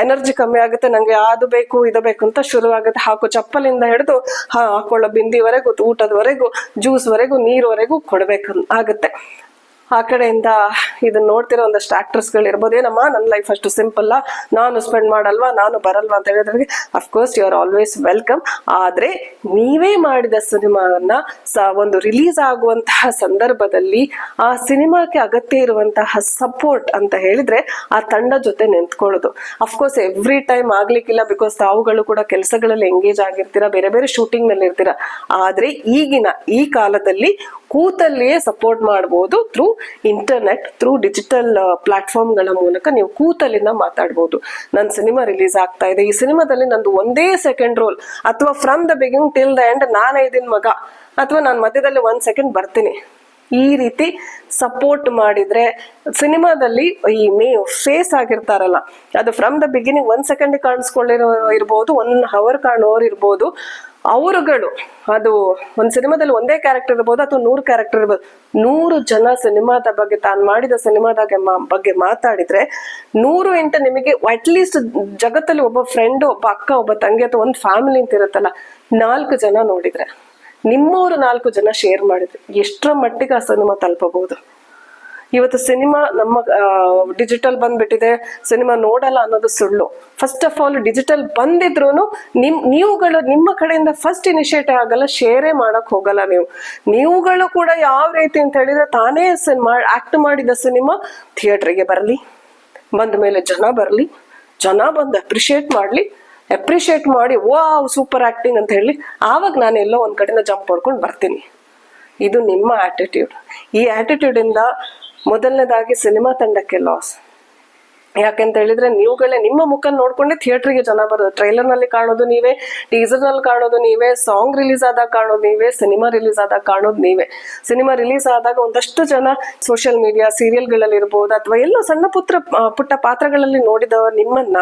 ಎನರ್ಜಿ ಕಮ್ಮಿ ಆಗುತ್ತೆ, ನಂಗೆ ಅದು ಬೇಕು ಇದು ಬೇಕು ಅಂತ ಶುರು ಆಗುತ್ತೆ. ಹಾಕೋ ಚಪ್ಪಲಿಂದ ಹಿಡಿದು ಹಾಕೊಳ್ಳೋ ಬಿಂದಿವರೆಗೂ, ಊಟದವರೆಗೂ, ಜ್ಯೂಸ್ ವರೆಗೂ, ನೀರ್ವರೆಗೂ ಕೊಡ್ಬೇಕು ಆಗುತ್ತೆ. ಆ ಕಡೆಯಿಂದ ಇದನ್ನ ನೋಡ್ತಿರೋ ಒಂದಷ್ಟು ಆಕ್ಟರ್ಸ್ ಗಳು ಇರ್ಬೋದು, ಏನಮ್ಮ ನನ್ನ ಲೈಫ್ ಅಷ್ಟು ಸಿಂಪಲ್, ನಾನು ಸ್ಪೆಂಡ್ ಮಾಡಲ್ವಾ, ನಾನು ಬರಲ್ವಾ ಅಂತ ಹೇಳಿದ್ರೆ of course you are always welcome. ಆದ್ರೆ ನೀವೇ ಮಾಡಿದ ಸಿನಿಮಾನ ಒಂದು ರಿಲೀಸ್ ಆಗುವಂತಹ ಸಂದರ್ಭದಲ್ಲಿ ಆ ಸಿನಿಮಾಕ್ಕೆ ಅಗತ್ಯ ಇರುವಂತಹ ಸಪೋರ್ಟ್ ಅಂತ ಹೇಳಿದ್ರೆ ಆ ತಂಡ ಜೊತೆ ನಿಂತ್ಕೊಳ್ಳೋದು. ಅಫ್ಕೋರ್ಸ್ ಎವ್ರಿ ಟೈಮ್ ಆಗ್ಲಿಕ್ಕಿಲ್ಲ, ಬಿಕಾಸ್ ತಾವುಗಳು ಕೂಡ ಕೆಲಸಗಳಲ್ಲಿ ಎಂಗೇಜ್ ಆಗಿರ್ತೀರಾ, ಬೇರೆ ಬೇರೆ ಶೂಟಿಂಗ್ ನಲ್ಲಿ ಇರ್ತೀರಾ. ಆದ್ರೆ ಈ ಕಾಲದಲ್ಲಿ ಕೂತಲ್ಲಿಯೇ ಸಪೋರ್ಟ್ ಮಾಡಬಹುದು. ಥ್ರೂ ಇಂಟರ್ನೆಟ್, ಥ್ರೂ ಡಿಜಿಟಲ್ ಪ್ಲಾಟ್ಫಾರ್ಮ್ಗಳ ಮೂಲಕ ನೀವು ಕೂತಲ್ಲಿಂದ ಮಾತಾಡ್ಬೋದು. ನನ್ನ ಸಿನಿಮಾ ರಿಲೀಸ್ ಆಗ್ತಾ ಇದೆ, ಈ ಸಿನಿಮಾದಲ್ಲಿ ನಂದು ಒಂದೇ ಸೆಕೆಂಡ್ ರೋಲ್, ಅಥವಾ from the beginning till the end ನಾನೇ ಇದೀನಿ ಮಗ, ಅಥವಾ ನಾನು ಮಧ್ಯದಲ್ಲಿ 1 ಸೆಕೆಂಡ್ ಬರ್ತೀನಿ, ಈ ರೀತಿ ಸಪೋರ್ಟ್ ಮಾಡಿದ್ರೆ ಸಿನಿಮಾದಲ್ಲಿ ಈ ಫೇಸ್ ಆಗಿರ್ತಾರಲ್ಲ, ಅದು ಫ್ರಮ್ ದ ಬಿಗಿನಿಂಗ್ 1 ಸೆಕೆಂಡ್ ಕಾಣಿಸ್ಕೊಳ್ಳಿರೋ ಇರ್ಬೋದು, 1 hour ಕಾಣೋರು ಇರ್ಬೋದು, ಅವರುಗಳು ಅದು ಒಂದ್ ಸಿನಿಮಾದಲ್ಲಿ ಒಂದೇ ಕ್ಯಾರೆಕ್ಟರ್ ಇರ್ಬೋದು ಅಥವಾ 100 ಕ್ಯಾರೆಕ್ಟರ್ ಇರ್ಬೋದು, 100 ಜನ ಸಿನಿಮಾದ ಬಗ್ಗೆ, ತಾನು ಮಾಡಿದ ಸಿನಿಮಾದ ಬಗ್ಗೆ ಮಾತಾಡಿದ್ರೆ 100 ಇಂಟ ನಿಮಗೆ ಅಟ್ಲೀಸ್ಟ್ ಜಗತ್ತಲ್ಲಿ ಒಬ್ಬ ಫ್ರೆಂಡ್, ಒಬ್ಬ ಅಕ್ಕ, ಒಬ್ಬ ತಂಗಿ ಅಥವಾ ಒಂದು ಫ್ಯಾಮಿಲಿ ಅಂತ ಇರುತ್ತಲ್ಲ, 4 ಜನ ನೋಡಿದ್ರೆ, ನಿಮ್ಮವರು 4 ಜನ ಶೇರ್ ಮಾಡಿದ್ರೆ ಎಷ್ಟರ ಮಟ್ಟಿಗೆ ಆ ಸಿನಿಮಾ ತಲುಪಬಹುದು. ಇವತ್ತು ಸಿನಿಮಾ ನಮ್ಮ ಡಿಜಿಟಲ್ ಬಂದ್ಬಿಟ್ಟಿದೆ, ಸಿನಿಮಾ ನೋಡಲ್ಲ ಅನ್ನೋದು ಸುಳ್ಳು. ಫಸ್ಟ್ ಆಫ್ ಆಲ್ ಡಿಜಿಟಲ್ ಬಂದಿದ್ರು ನೀವುಗಳು ನಿಮ್ಮ ಕಡೆಯಿಂದ ಫಸ್ಟ್ ಇನಿಷಿಯೇಟಿವ್ ಆಗಲ್ಲ, ಶೇರೇ ಮಾಡಕ್ ಹೋಗಲ್ಲ. ನೀವುಗಳು ಕೂಡ ಯಾವ ರೀತಿ ಅಂತ ಹೇಳಿದ್ರೆ, ತಾನೇ ಆಕ್ಟ್ ಮಾಡಿದ ಸಿನಿಮಾ ಥಿಯೇಟರ್ಗೆ ಬರಲಿ, ಬಂದ ಮೇಲೆ ಜನ ಬರಲಿ, ಜನ ಬಂದು ಅಪ್ರಿಷಿಯೇಟ್ ಮಾಡಿ ವಾವ್ ಸೂಪರ್ ಆಕ್ಟಿಂಗ್ ಅಂತ ಹೇಳಿ, ಆವಾಗ ನಾನು ಎಲ್ಲೋ ಒಂದ್ ಕಡೆಯಿಂದ ಜಂಪ್ ಹೊಡ್ಕೊಂಡು ಬರ್ತೀನಿ. ಇದು ನಿಮ್ಮ ಆಟಿಟ್ಯೂಡ್. ಈ ಆಟಿಟ್ಯೂಡ್ ಇಂದ ಮೊದಲನೇದಾಗಿ ಸಿನಿಮಾ ತಂಡಕ್ಕೆ ಲಾಸ್, ಯಾಕೆಂತ ಹೇಳಿದ್ರೆ ನೀವುಗಳೇ ನಿಮ್ಮ ಮುಖ ನೋಡ್ಕೊಂಡೆ ಥಿಯೇಟರ್ಗೆ ಜನ ಬರೋದು. ಟ್ರೈಲರ್ ನಲ್ಲಿ ಕಾಣೋದು ನೀವೇ, ಟೀಸರ್ ನಲ್ಲಿ ಕಾಣೋದು ನೀವೇ, ಸಾಂಗ್ ರಿಲೀಸ್ ಆದಾಗ ಕಾಣೋದು ನೀವೇ, ಸಿನಿಮಾ ರಿಲೀಸ್ ಆದಾಗ ಕಾಣೋದು ನೀವೇ. ಸಿನಿಮಾ ರಿಲೀಸ್ ಆದಾಗ ಒಂದಷ್ಟು ಜನ ಸೋಷಿಯಲ್ ಮೀಡಿಯಾ ಸೀರಿಯಲ್ಗಳಲ್ಲಿ ಇರ್ಬೋದು ಅಥವಾ ಎಲ್ಲೋ ಸಣ್ಣ ಪುಟ್ಟ ಪಾತ್ರಗಳಲ್ಲಿ ನೋಡಿದವ ನಿಮ್ಮನ್ನ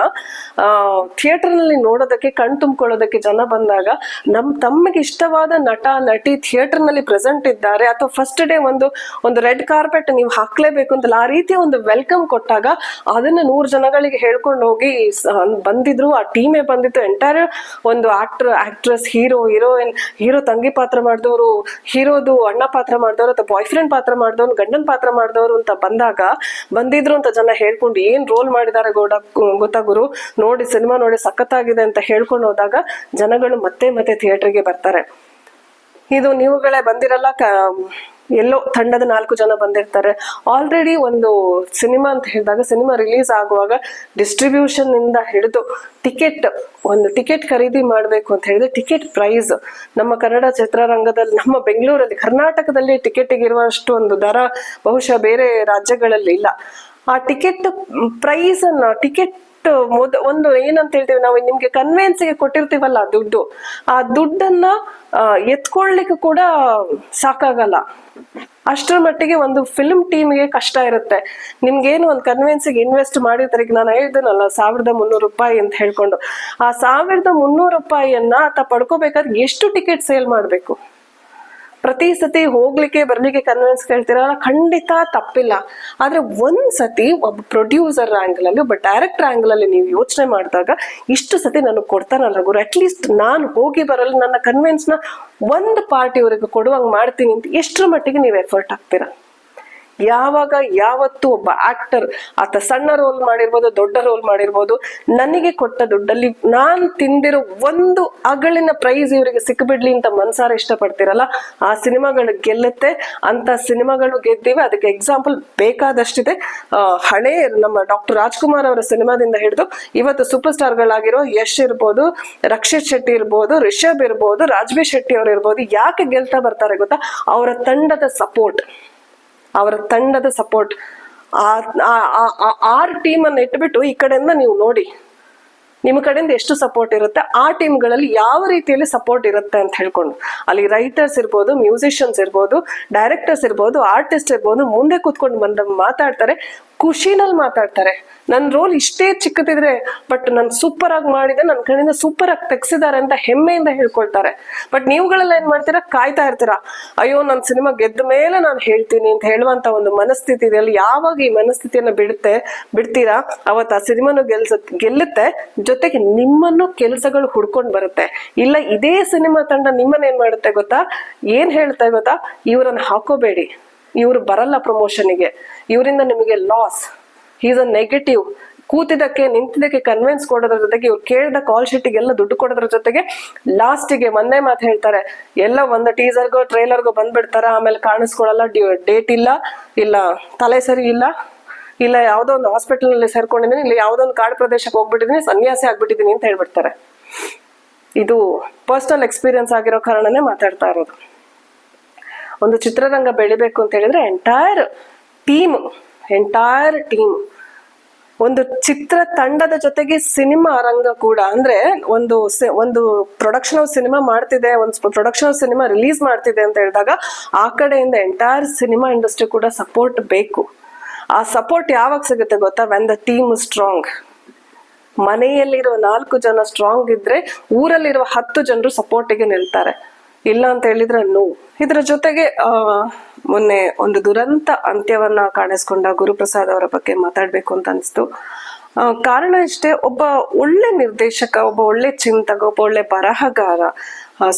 ಥಿಯೇಟರ್ ನಲ್ಲಿ ನೋಡೋದಕ್ಕೆ ಕಣ್ ತುಂಬಿಕೊಳ್ಳೋದಕ್ಕೆ ಜನ ಬಂದಾಗ ತಮಗೆ ಇಷ್ಟವಾದ ನಟ ನಟಿ ಥಿಯೇಟರ್ ನಲ್ಲಿ ಪ್ರೆಸೆಂಟ್ ಇದ್ದಾರೆ ಅಥವಾ ಫಸ್ಟ್ ಡೇ ಒಂದು ರೆಡ್ ಕಾರ್ಪೆಟ್ ನೀವು ಹಾಕ್ಲೇಬೇಕು ಅಂತಲ್ಲ, ಆ ರೀತಿಯ ಒಂದು ವೆಲ್ಕಮ್ ಕೊಟ್ಟಾಗ ಅದನ್ನ 100 ಜನಗಳಿಗೆ ಹೇಳ್ಕೊಂಡು ಹೋಗಿ ಬಂದಿದ್ರು. ಆ ಟೀಮೇ ಬಂದಿತ್ತು. ಎಂಟೈರ್ ಒಂದು ಆಕ್ಟ್ರೆಸ್, ಹೀರೋಯಿನ್, ಹೀರೋ ತಂಗಿ ಪಾತ್ರ ಮಾಡಿದವರು, ಹೀರೋದು ಅಣ್ಣ ಪಾತ್ರ ಮಾಡಿದವರು ಅಥವಾ ಬಾಯ್ ಫ್ರೆಂಡ್ ಪಾತ್ರ ಮಾಡಿದವ್ರು, ಗಂಡನ್ ಪಾತ್ರ ಮಾಡಿದವರು ಅಂತ ಬಂದಿದ್ರು ಅಂತ ಜನ ಹೇಳ್ಕೊಂಡು ಏನ್ ರೋಲ್ ಮಾಡಿದ್ದಾರೆ ಗೊತ್ತಾ ಗುರು, ನೋಡಿ ಸಿನಿಮಾ ನೋಡಿ ಸಖತ್ತಾಗಿದೆ ಅಂತ ಹೇಳ್ಕೊಂಡು ಹೋದಾಗ ಜನಗಳು ಮತ್ತೆ ಥಿಯೇಟರ್ಗೆ ಬರ್ತಾರೆ. ಇದು ನೀವುಗಳೇ ಬಂದಿರಲ್ಲ, ಎಲ್ಲೋ ತಂಡದ 4 ಜನ ಬಂದಿರ್ತಾರೆ. ಆಲ್ರೆಡಿ ಒಂದು ಸಿನಿಮಾ ಅಂತ ಹೇಳಿದಾಗ ಸಿನಿಮಾ ರಿಲೀಸ್ ಆಗುವಾಗ ಡಿಸ್ಟ್ರಿಬ್ಯೂಷನ್ ಇಂದ ಹಿಡಿದು ಟಿಕೆಟ್ ಖರೀದಿ ಮಾಡಬೇಕು ಅಂತ ಹೇಳಿದ್ರೆ ಟಿಕೆಟ್ ಪ್ರೈಸ್ ನಮ್ಮ ಕನ್ನಡ ಚಿತ್ರರಂಗದಲ್ಲಿ, ನಮ್ಮ ಬೆಂಗಳೂರಲ್ಲಿ, ಕರ್ನಾಟಕದಲ್ಲಿ ಟಿಕೆಟ್ಗೆ ಇರುವಷ್ಟು ಒಂದು ದರ ಬಹುಶಃ ಬೇರೆ ರಾಜ್ಯಗಳಲ್ಲಿ ಇಲ್ಲ. ಆ ಟಿಕೆಟ್ ಪ್ರೈಸ್ ಅನ್ನ ಒಂದು ಏನಂತ ಹೇಳ್ತೀವಿ ನಾವು, ನಿಮ್ಗೆ ಕನ್ವೆನ್ಸ್ಗೆ ಕೊಟ್ಟಿರ್ತೀವಲ್ಲ ದುಡ್ಡು, ಆ ದುಡ್ಡನ್ನ ಎತ್ಕೊಳ್ಲಿಕ್ಕೆ ಕೂಡ ಸಾಕಾಗಲ್ಲ. ಅಷ್ಟರ ಮಟ್ಟಿಗೆ ಒಂದು ಫಿಲ್ಮ್ ಟೀಮ್ಗೆ ಕಷ್ಟ ಇರುತ್ತೆ. ನಿಮ್ಗೇನು ಒಂದು ಕನ್ವೆನ್ಸಿಗೆ ಇನ್ವೆಸ್ಟ್ ಮಾಡಿರ್ತಾರೆ. ಈಗ ನಾನು ಹೇಳಿದೆನಲ್ಲ 1300 ರೂಪಾಯಿ ಅಂತ ಹೇಳ್ಕೊಂಡು, ಆ 1300 ರೂಪಾಯಿಯನ್ನ ಆತ ಪಡ್ಕೋಬೇಕಾದ್ರೆ ಎಷ್ಟು ಟಿಕೆಟ್ ಸೇಲ್ ಮಾಡ್ಬೇಕು? ಪ್ರತಿ ಸತಿ ಹೋಗ್ಲಿಕ್ಕೆ ಬರ್ಲಿಕ್ಕೆ ಕನ್ವಿನ್ಸ್ ಕೇಳ್ತಿರಲ್ಲ, ಖಂಡಿತ ತಪ್ಪಿಲ್ಲ. ಆದ್ರೆ ಒಂದ್ಸತಿ ಒಬ್ಬ ಪ್ರೊಡ್ಯೂಸರ್ ಆಂಗಲ್ ಅಲ್ಲಿ, ಒಬ್ಬ ಡೈರೆಕ್ಟರ್ ಆಂಗಲ್ ಅಲ್ಲಿ ನೀವು ಯೋಚನೆ ಮಾಡಿದಾಗ ಇಷ್ಟು ಸತಿ ನನಗೆ ಕೊಡ್ತಾನಲ್ಲ ಗುರು, ಅಟ್ಲೀಸ್ಟ್ ನಾನು ಹೋಗಿ ಬರಲ್ಲ, ನನ್ನ ಕನ್ವಿನ್ಸ್ ನ ಒಂದು ಪಾರ್ಟಿ ಅವರಿಗೆ ಕೊಡುವಂಗ್ ಮಾಡ್ತೀನಿ ಅಂತ ಎಷ್ಟರ ಮಟ್ಟಿಗೆ ನೀವು ಎಫರ್ಟ್ ಹಾಕ್ತೀರಾ? ಯಾವತ್ತು ಒಬ್ಬ ಆಕ್ಟರ್ ಆತ ಸಣ್ಣ ರೋಲ್ ಮಾಡಿರ್ಬೋದು, ದೊಡ್ಡ ರೋಲ್ ಮಾಡಿರ್ಬೋದು, ನನಗೆ ಕೊಟ್ಟ ದುಡ್ಡಲ್ಲಿ ನಾನ್ ತಿಂದಿರೋ ಒಂದು ಅಗಳಿನ ಪ್ರೈಸ್ ಇವರಿಗೆ ಸಿಕ್ಬಿಡ್ಲಿ ಅಂತ ಮನ್ಸಾರ ಇಷ್ಟಪಡ್ತಿರಲ್ಲ, ಆ ಸಿನಿಮಾಗಳು ಗೆಲ್ಲುತ್ತೆ. ಅಂತ ಸಿನಿಮಾಗಳು ಗೆದ್ದಿವೆ. ಅದಕ್ಕೆ ಎಕ್ಸಾಂಪಲ್ ಬೇಕಾದಷ್ಟಿದೆ. ಹಳೆ ನಮ್ಮ ಡಾಕ್ಟರ್ ರಾಜ್ಕುಮಾರ್ ಅವರ ಸಿನಿಮಾದಿಂದ ಹಿಡಿದು ಇವತ್ತು ಸೂಪರ್ ಸ್ಟಾರ್ ಗಳಾಗಿರೋ ಯಶ್ ಇರ್ಬೋದು, ರಕ್ಷಿತ್ ಶೆಟ್ಟಿ ಇರ್ಬೋದು, ರಿಷಬ್ ಇರ್ಬೋದು, ರಾಜ್ಬಿ ಶೆಟ್ಟಿ ಅವ್ರು ಇರ್ಬೋದು. ಯಾಕೆ ಗೆಲ್ತಾ ಬರ್ತಾರೆ ಗೊತ್ತಾ? ಅವರ ತಂಡದ ಸಪೋರ್ಟ್. ಆರ್ ಟೀಮ್ ಅನ್ನು ಇಟ್ಬಿಟ್ಟು ಈ ಕಡೆಯಿಂದ ನೀವು ನೋಡಿ, ನಿಮ್ಮ ಕಡೆಯಿಂದ ಎಷ್ಟು ಸಪೋರ್ಟ್ ಇರುತ್ತೆ, ಆ ಟೀಮ್ಗಳಲ್ಲಿ ಯಾವ ರೀತಿಯಲ್ಲಿ ಸಪೋರ್ಟ್ ಇರುತ್ತೆ ಅಂತ ಹೇಳ್ಕೊಂಡು, ಅಲ್ಲಿ ರೈಟರ್ಸ್ ಇರ್ಬೋದು, ಮ್ಯೂಸಿಷಿಯನ್ಸ್ ಇರ್ಬೋದು, ಡೈರೆಕ್ಟರ್ಸ್ ಇರ್ಬೋದು, ಆರ್ಟಿಸ್ಟ್ ಇರ್ಬೋದು, ಮುಂದೆ ಕೂತ್ಕೊಂಡು ಮಾತಾಡ್ತಾರೆ, ಖುಷಿನಲ್ಲಿ ಮಾತಾಡ್ತಾರೆ. ನನ್ನ ರೋಲ್ ಇಷ್ಟೇ ಚಿಕ್ಕದಿದ್ರೆ ಬಟ್ ನಾನು ಸೂಪರ್ ಆಗಿ ಮಾಡಿದೆ, ನನ್ನ ಕಡೆಯಿಂದ ಸೂಪರ್ ಆಗಿ ತೆಗ್ಸಿದ್ದಾರೆ ಅಂತ ಹೆಮ್ಮೆಯಿಂದ ಹೇಳ್ಕೊಳ್ತಾರೆ. ಬಟ್ ನೀವುಗಳೆಲ್ಲ ಏನ್ ಮಾಡ್ತೀರಾ? ಕಾಯ್ತಾ ಇರ್ತೀರಾ, ಅಯ್ಯೋ ನನ್ನ ಸಿನಿಮಾ ಗೆದ್ದ ಮೇಲೆ ನಾನು ಹೇಳ್ತೀನಿ ಅಂತ ಹೇಳುವಂತ ಒಂದು ಮನಸ್ಥಿತಿ ಇದೆಯಲ್ಲ. ಯಾವಾಗ ಈ ಮನಸ್ಥಿತಿಯನ್ನ ಬಿಡ್ತೀರಾ ಅವತ್ತು ಆ ಸಿನಿಮಾನು ಗೆಲ್ಲುತ್ತೆ, ಜೊತೆಗೆ ನಿಮ್ಮನ್ನು ಕೆಲಸಗಳು ಹುಡ್ಕೊಂಡು ಬರುತ್ತೆ. ಇಲ್ಲ ಇದೇ ಸಿನಿಮಾ ತಂಡ ನಿಮ್ಮನ್ನ ಏನ್ ಮಾಡುತ್ತೆ ಗೊತ್ತಾ? ಏನ್ ಹೇಳ್ತಾ ಗೊತ್ತಾ? ಇವ್ರನ್ನ ಹಾಕೋಬೇಡಿ, ಇವ್ರು ಬರಲ್ಲ ಪ್ರಮೋಷನ್ಗೆ, ಇವರಿಂದ ನಿಮಗೆ ಲಾಸ್, ಈಸ್ ಅ ನೆಗೆಟಿವ್. ಕೂತಿದ್ದಕ್ಕೆ ನಿಂತಿದ್ದಕ್ಕೆ ಕನ್ವಿನ್ಸ್ ಕೊಡೋದ್ರ ಜೊತೆಗೆ, ಇವ್ರು ಕೇಳಿದ ಕಾಲ್ ಶೀಟಿಗೆಲ್ಲ ದುಡ್ಡು ಕೊಡೋದ್ರ ಜೊತೆಗೆ ಲಾಸ್ಟಿಗೆ ಒಂದೇ ಮಾತು ಹೇಳ್ತಾರೆ, ಎಲ್ಲ ಒಂದು ಟೀಸರ್ಗೋ ಟ್ರೈಲರ್ಗೋ ಬಂದ್ಬಿಡ್ತಾರ, ಆಮೇಲೆ ಕಾಣಿಸ್ಕೊಳಲ್ಲ, ಡೇಟ್ ಇಲ್ಲ ತಲೆ ಸರಿ ಇಲ್ಲ ಯಾವ್ದೋ ಒಂದು ಹಾಸ್ಪಿಟಲ್ ನಲ್ಲಿ ಸೇರ್ಕೊಂಡಿದ್ದೀನಿ, ಇಲ್ಲ ಯಾವ್ದೋ ಒಂದು ಕಾಡು ಪ್ರದೇಶಕ್ಕೆ ಹೋಗ್ಬಿಟ್ಟಿದೀನಿ, ಸನ್ಯಾಸಿ ಆಗ್ಬಿಟ್ಟಿದೀನಿ ಅಂತ ಹೇಳ್ಬಿಡ್ತಾರೆ. ಇದು ಪರ್ಸನಲ್ ಎಕ್ಸ್ಪೀರಿಯನ್ಸ್ ಆಗಿರೋ ಕಾರಣನೇ ಮಾತಾಡ್ತಾ ಇರೋದು. ಒಂದು ಚಿತ್ರರಂಗ ಬೆಳಿಬೇಕು ಅಂತ ಹೇಳಿದ್ರೆ ಎಂಟೈರ್ ಟೀಮ್, ಒಂದು ಚಿತ್ರ ತಂಡದ ಜೊತೆಗೆ ಸಿನಿಮಾ ರಂಗ ಕೂಡ, ಅಂದ್ರೆ ಒಂದು ಪ್ರೊಡಕ್ಷನ್ ಸಿನಿಮಾ ಮಾಡ್ತಿದೆ, ಒಂದು ಪ್ರೊಡಕ್ಷನ್ ಸಿನಿಮಾ ರಿಲೀಸ್ ಮಾಡ್ತಿದೆ ಅಂತ ಹೇಳಿದಾಗ ಆ ಕಡೆಯಿಂದ ಎಂಟೈರ್ ಸಿನಿಮಾ ಇಂಡಸ್ಟ್ರಿ ಕೂಡ ಸಪೋರ್ಟ್ ಬೇಕು. ಆ ಸಪೋರ್ಟ್ ಯಾವಾಗ ಸಿಗುತ್ತೆ ಗೊತ್ತಾ? When the team strong. ಮನೆಯಲ್ಲಿರುವ 4 ಜನ ಸ್ಟ್ರಾಂಗ್ ಇದ್ರೆ ಊರಲ್ಲಿರುವ 10 ಜನರು ಸಪೋರ್ಟಿಗೆ ನಿಲ್ತಾರೆ. ಇಲ್ಲ ಅಂತ ಹೇಳಿದ್ರೆ ನೋ. ಇದ್ರ ಜೊತೆಗೆ ಮೊನ್ನೆ ಒಂದು ದುರಂತ ಅಂತ್ಯವನ್ನ ಕಾಣಿಸ್ಕೊಂಡ ಗುರುಪ್ರಸಾದ್ ಅವರ ಬಗ್ಗೆ ಮಾತಾಡ್ಬೇಕು ಅಂತ ಅನಿಸ್ತು. ಕಾರಣ ಇಷ್ಟೇ, ಒಬ್ಬ ಒಳ್ಳೆ ನಿರ್ದೇಶಕ, ಒಬ್ಬ ಒಳ್ಳೆ ಚಿಂತಕ, ಒಬ್ಬ ಒಳ್ಳೆ ಬರಹಗಾರ,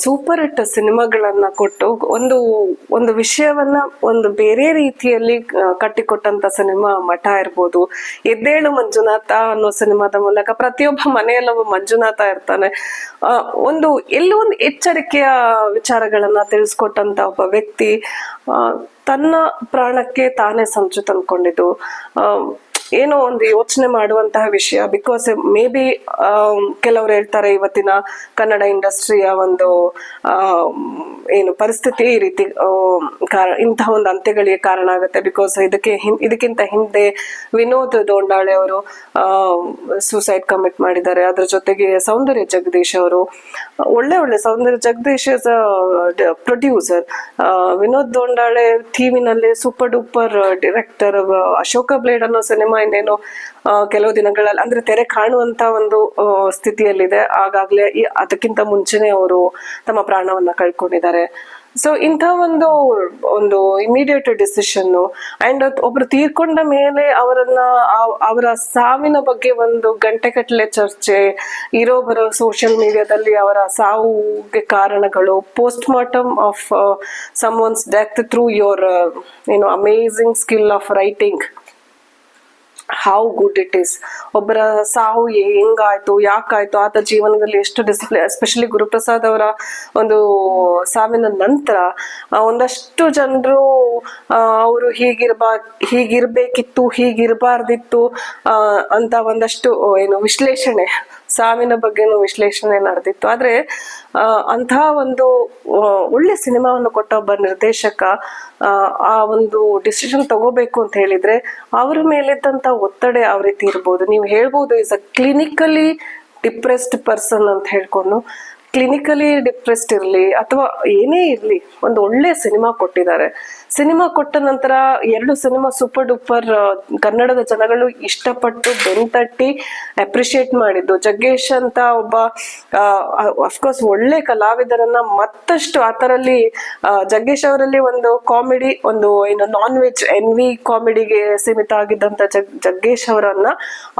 ಸೂಪರ್ ಹಿಟ್ ಸಿನಿಮಾಗಳನ್ನ ಕೊಟ್ಟು ಒಂದು ವಿಷಯವನ್ನ ಒಂದು ಬೇರೆ ರೀತಿಯಲ್ಲಿ ಕಟ್ಟಿಕೊಟ್ಟಂತ ಸಿನಿಮಾ ಮಠ ಇರ್ಬೋದು. ಎದ್ದೇಳು ಮಂಜುನಾಥ ಅನ್ನೋ ಸಿನಿಮಾದ ಮೂಲಕ ಪ್ರತಿಯೊಬ್ಬ ಮನೆಯಲ್ಲೊಬ್ಬ ಮಂಜುನಾಥ ಇರ್ತಾನೆ. ಎಲ್ಲೋ ಒಂದು ಎಚ್ಚರಿಕೆಯ ವಿಚಾರಗಳನ್ನ ತಿಳಿಸ್ಕೊಟ್ಟಂತ ಒಬ್ಬ ವ್ಯಕ್ತಿ ತನ್ನ ಪ್ರಾಣಕ್ಕೆ ತಾನೇ ಸಂಚು ತಂದ್ಕೊಂಡಿದ್ದು. ಏನೋ ಒಂದು ಯೋಚನೆ ಮಾಡುವಂತಹ ವಿಷಯ. ಬಿಕಾಸ್ ಮೇ ಬಿ ಕೆಲವ್ರು ಹೇಳ್ತಾರೆ ಇವತ್ತಿನ ಕನ್ನಡ ಇಂಡಸ್ಟ್ರಿಯ ಒಂದು ಏನು ಪರಿಸ್ಥಿತಿ ಈ ರೀತಿ ಇಂತಹ ಒಂದು ಅಂತ್ಯಗಳಿಗೆ ಕಾರಣ ಆಗುತ್ತೆ. ಬಿಕಾಸ್ ಇದಕ್ಕಿಂತ ಹಿಂದೆ ವಿನೋದ್ ದೋಂಡಾಳೆ ಅವರು ಸೂಸೈಡ್ ಕಮಿಟ್ ಮಾಡಿದ್ದಾರೆ. ಅದ್ರ ಜೊತೆಗೆ ಸೌಂದರ್ಯ ಜಗದೀಶ್ ಅವರು ಒಳ್ಳೆ ಸೌಂದರ್ಯ ಜಗದೀಶ್ ಪ್ರೊಡ್ಯೂಸರ್, ವಿನೋದ್ ದೋಂಡಾಳೆ ಥೀಮಿನಲ್ಲಿ super duper director. Ashoka blade ಅನ್ನೋ ಸಿನಿಮಾ ಇನ್ನೇನು ಕೆಲವು ದಿನಗಳಲ್ಲಿ ಅಂದ್ರೆ ತೆರೆ ಕಾಣುವಂತ ಒಂದು ಸ್ಥಿತಿಯಲ್ಲಿದೆ. ಆಗಾಗ್ಲೇ ಅದಕ್ಕಿಂತ ಮುಂಚೆನೆ ಅವರು ತಮ್ಮ ಪ್ರಾಣವನ್ನ ಕಳ್ಕೊಂಡಿದ್ದಾರೆ. ಸೊ ಇಂಥ ಒಂದು ಇಮಿಡಿಯೇಟ್ ಡಿಸಿಷನ್ ಅಂಡ್ ಒಬ್ರು ತೀರ್ಕೊಂಡ ಮೇಲೆ ಅವರ ಸಾವಿನ ಬಗ್ಗೆ ಒಂದು ಗಂಟೆಗಟ್ಟಲೆ ಚರ್ಚೆ ಇರೋ ಬರೋ ಸೋಷಿಯಲ್ ಮೀಡಿಯಾದಲ್ಲಿ ಅವರ ಸಾವಿಗೆ ಕಾರಣಗಳು, post mortem of someone's death through your amazing skill of writing, how good it is. ಒಬ್ಬರ ಸಾವು ಹೆಂಗಾಯ್ತು, ಯಾಕಾಯ್ತು, ಆತ ಜೀವನದಲ್ಲಿ ಎಷ್ಟು ಡಿಸಿಪ್ಲಿನ್, ಎಸ್ಪೆಷಲಿ ಗುರುಪ್ರಸಾದ್ ಅವರ ಒಂದು ಸಾವಿನ ನಂತರ ಒಂದಷ್ಟು ಜನರು ಅವರು ಹೀಗಿರ್ಬೇಕಿತ್ತು, ಹೀಗಿರ್ಬಾರ್ದಿತ್ತು ಅಂತ ಒಂದಷ್ಟು ವಿಶ್ಲೇಷಣೆ, ಸಾವಿನ ಬಗ್ಗೆನೂ ವಿಶ್ಲೇಷಣೆ ನಡೆದಿತ್ತು. ಆದ್ರೆ ಅಂತಹ ಒಂದು ಒಳ್ಳೆ ಸಿನಿಮಾವನ್ನು ಕೊಟ್ಟ ಒಬ್ಬ ನಿರ್ದೇಶಕ ಆ ಒಂದು ಡಿಸಿಷನ್ ತಗೋಬೇಕು ಅಂತ ಹೇಳಿದ್ರೆ ಅವ್ರ ಮೇಲಿದ್ದಂತ ಒತ್ತಡ ಯಾವ ರೀತಿ ಇರ್ಬೋದು. ನೀವು ಹೇಳ್ಬೋದು is a clinically depressed person ಅಂತ ಹೇಳ್ಕೊಂಡು, ಕ್ಲಿನಿಕಲಿ ಡಿಪ್ರೆಸ್ಡ್ ಇರಲಿ ಅಥವಾ ಏನೇ ಇರಲಿ ಒಂದು ಒಳ್ಳೆ ಸಿನಿಮಾ ಕೊಟ್ಟಿದ್ದಾರೆ. ಸಿನಿಮಾ ಕೊಟ್ಟ ನಂತರ 2 ಸಿನಿಮಾ ಸೂಪರ್ ಡೂಪರ್ ಕನ್ನಡದ ಜನಗಳು ಇಷ್ಟಪಟ್ಟು ಬೆನ್ತಟ್ಟಿ ಅಪ್ರಿಶಿಯೇಟ್ ಮಾಡಿದ್ದು. ಜಗ್ಗೇಶ್ ಅಂತ ಒಬ್ಬ ಅಫ್ಕೋರ್ಸ್ ಒಳ್ಳೆ ಕಲಾವಿದರನ್ನ ಮತ್ತಷ್ಟು ಆತರಲ್ಲಿ ಜಗ್ಗೇಶ್ ಅವರಲ್ಲಿ ಒಂದು ಕಾಮಿಡಿ, ಒಂದು ನಾನ್ ವೆಜ್ NV ಕಾಮಿಡಿಗೆ ಸೀಮಿತ ಆಗಿದ್ದಂತ ಜಗ್ಗೇಶ್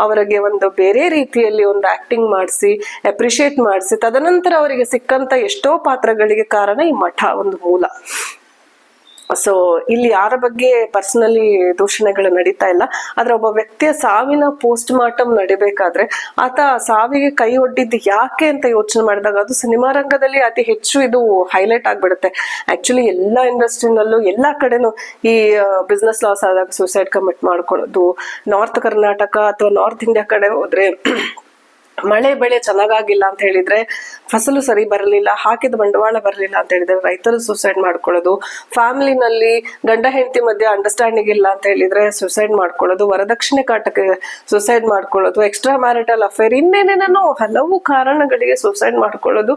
ಅವರಿಗೆ ಒಂದು ಬೇರೆ ರೀತಿಯಲ್ಲಿ ಒಂದು ಆಕ್ಟಿಂಗ್ ಮಾಡಿಸಿ ಅಪ್ರಿಶಿಯೇಟ್ ಮಾಡಿಸಿ ತದನಂತರ ಅವರಿಗೆ ಸಿಕ್ಕಂತ ಎಷ್ಟೋ ಪಾತ್ರಗಳಿಗೆ ಕಾರಣ ಈ ಮಠ ಒಂದು ಮೂಲ. ಸೊ ಇಲ್ಲಿ ಯಾರ ಬಗ್ಗೆ ಪರ್ಸನಲಿ ದೂಷಣೆಗಳು ನಡೀತಾ ಇಲ್ಲ. ಆದ್ರೆ ಒಬ್ಬ ವ್ಯಕ್ತಿಯ ಸಾವಿನ ಪೋಸ್ಟ್ ಮಾರ್ಟಮ್ ನಡಿಬೇಕಾದ್ರೆ ಆತ ಸಾವಿಗೆ ಕೈ ಒಡ್ಡಿದ್ದು ಯಾಕೆ ಅಂತ ಯೋಚನೆ ಮಾಡಿದಾಗ ಅದು ಸಿನಿಮಾ ರಂಗದಲ್ಲಿ ಅತಿ ಹೆಚ್ಚು ಇದು ಹೈಲೈಟ್ ಆಗ್ಬಿಡುತ್ತೆ. ಆಕ್ಚುಲಿ ಎಲ್ಲಾ ಇಂಡಸ್ಟ್ರಿನಲ್ಲೂ ಎಲ್ಲಾ ಕಡೆನೂ ಈ ಬಿಸ್ನೆಸ್ ಲಾಸ್ ಆದಾಗ ಸೂಸೈಡ್ ಕಮಿಟ್ ಮಾಡ್ಕೊಳ್ಳೋದು, ನಾರ್ತ್ ಕರ್ನಾಟಕ ಅಥವಾ ನಾರ್ತ್ ಇಂಡಿಯಾ ಕಡೆ ಹೋದ್ರೆ ಮಳೆ ಬೆಳೆ ಚೆನ್ನಾಗಿಲ್ಲ ಅಂತ ಹೇಳಿದ್ರೆ, ಫಸಲು ಸರಿ ಬರಲಿಲ್ಲ, ಹಾಕಿದ ಬಂಡವಾಳ ಬರಲಿಲ್ಲ ಅಂತ ಹೇಳಿದ್ರೆ ರೈತರು ಸೂಸೈಡ್ ಮಾಡ್ಕೊಳ್ಳೋದು, ಫ್ಯಾಮಿಲಿನಲ್ಲಿ ಗಂಡ ಹೆಂಡತಿ ಮಧ್ಯೆ ಅಂಡರ್ಸ್ಟ್ಯಾಂಡಿಂಗ್ ಇಲ್ಲ ಅಂತ ಹೇಳಿದ್ರೆ ಸೂಸೈಡ್ ಮಾಡ್ಕೊಳ್ಳೋದು, ವರದಕ್ಷಿಣೆ ಕಾಟಕ್ಕೆ ಸೂಸೈಡ್ ಮಾಡ್ಕೊಳ್ಳೋದು, ಎಕ್ಸ್ಟ್ರಾ ಮ್ಯಾರಿಟಲ್ ಅಫೇರ್, ಇನ್ನೇನೇನೋ ಹಲವು ಕಾರಣಗಳಿಗೆ ಸೂಸೈಡ್ ಮಾಡ್ಕೊಳ್ಳೋದು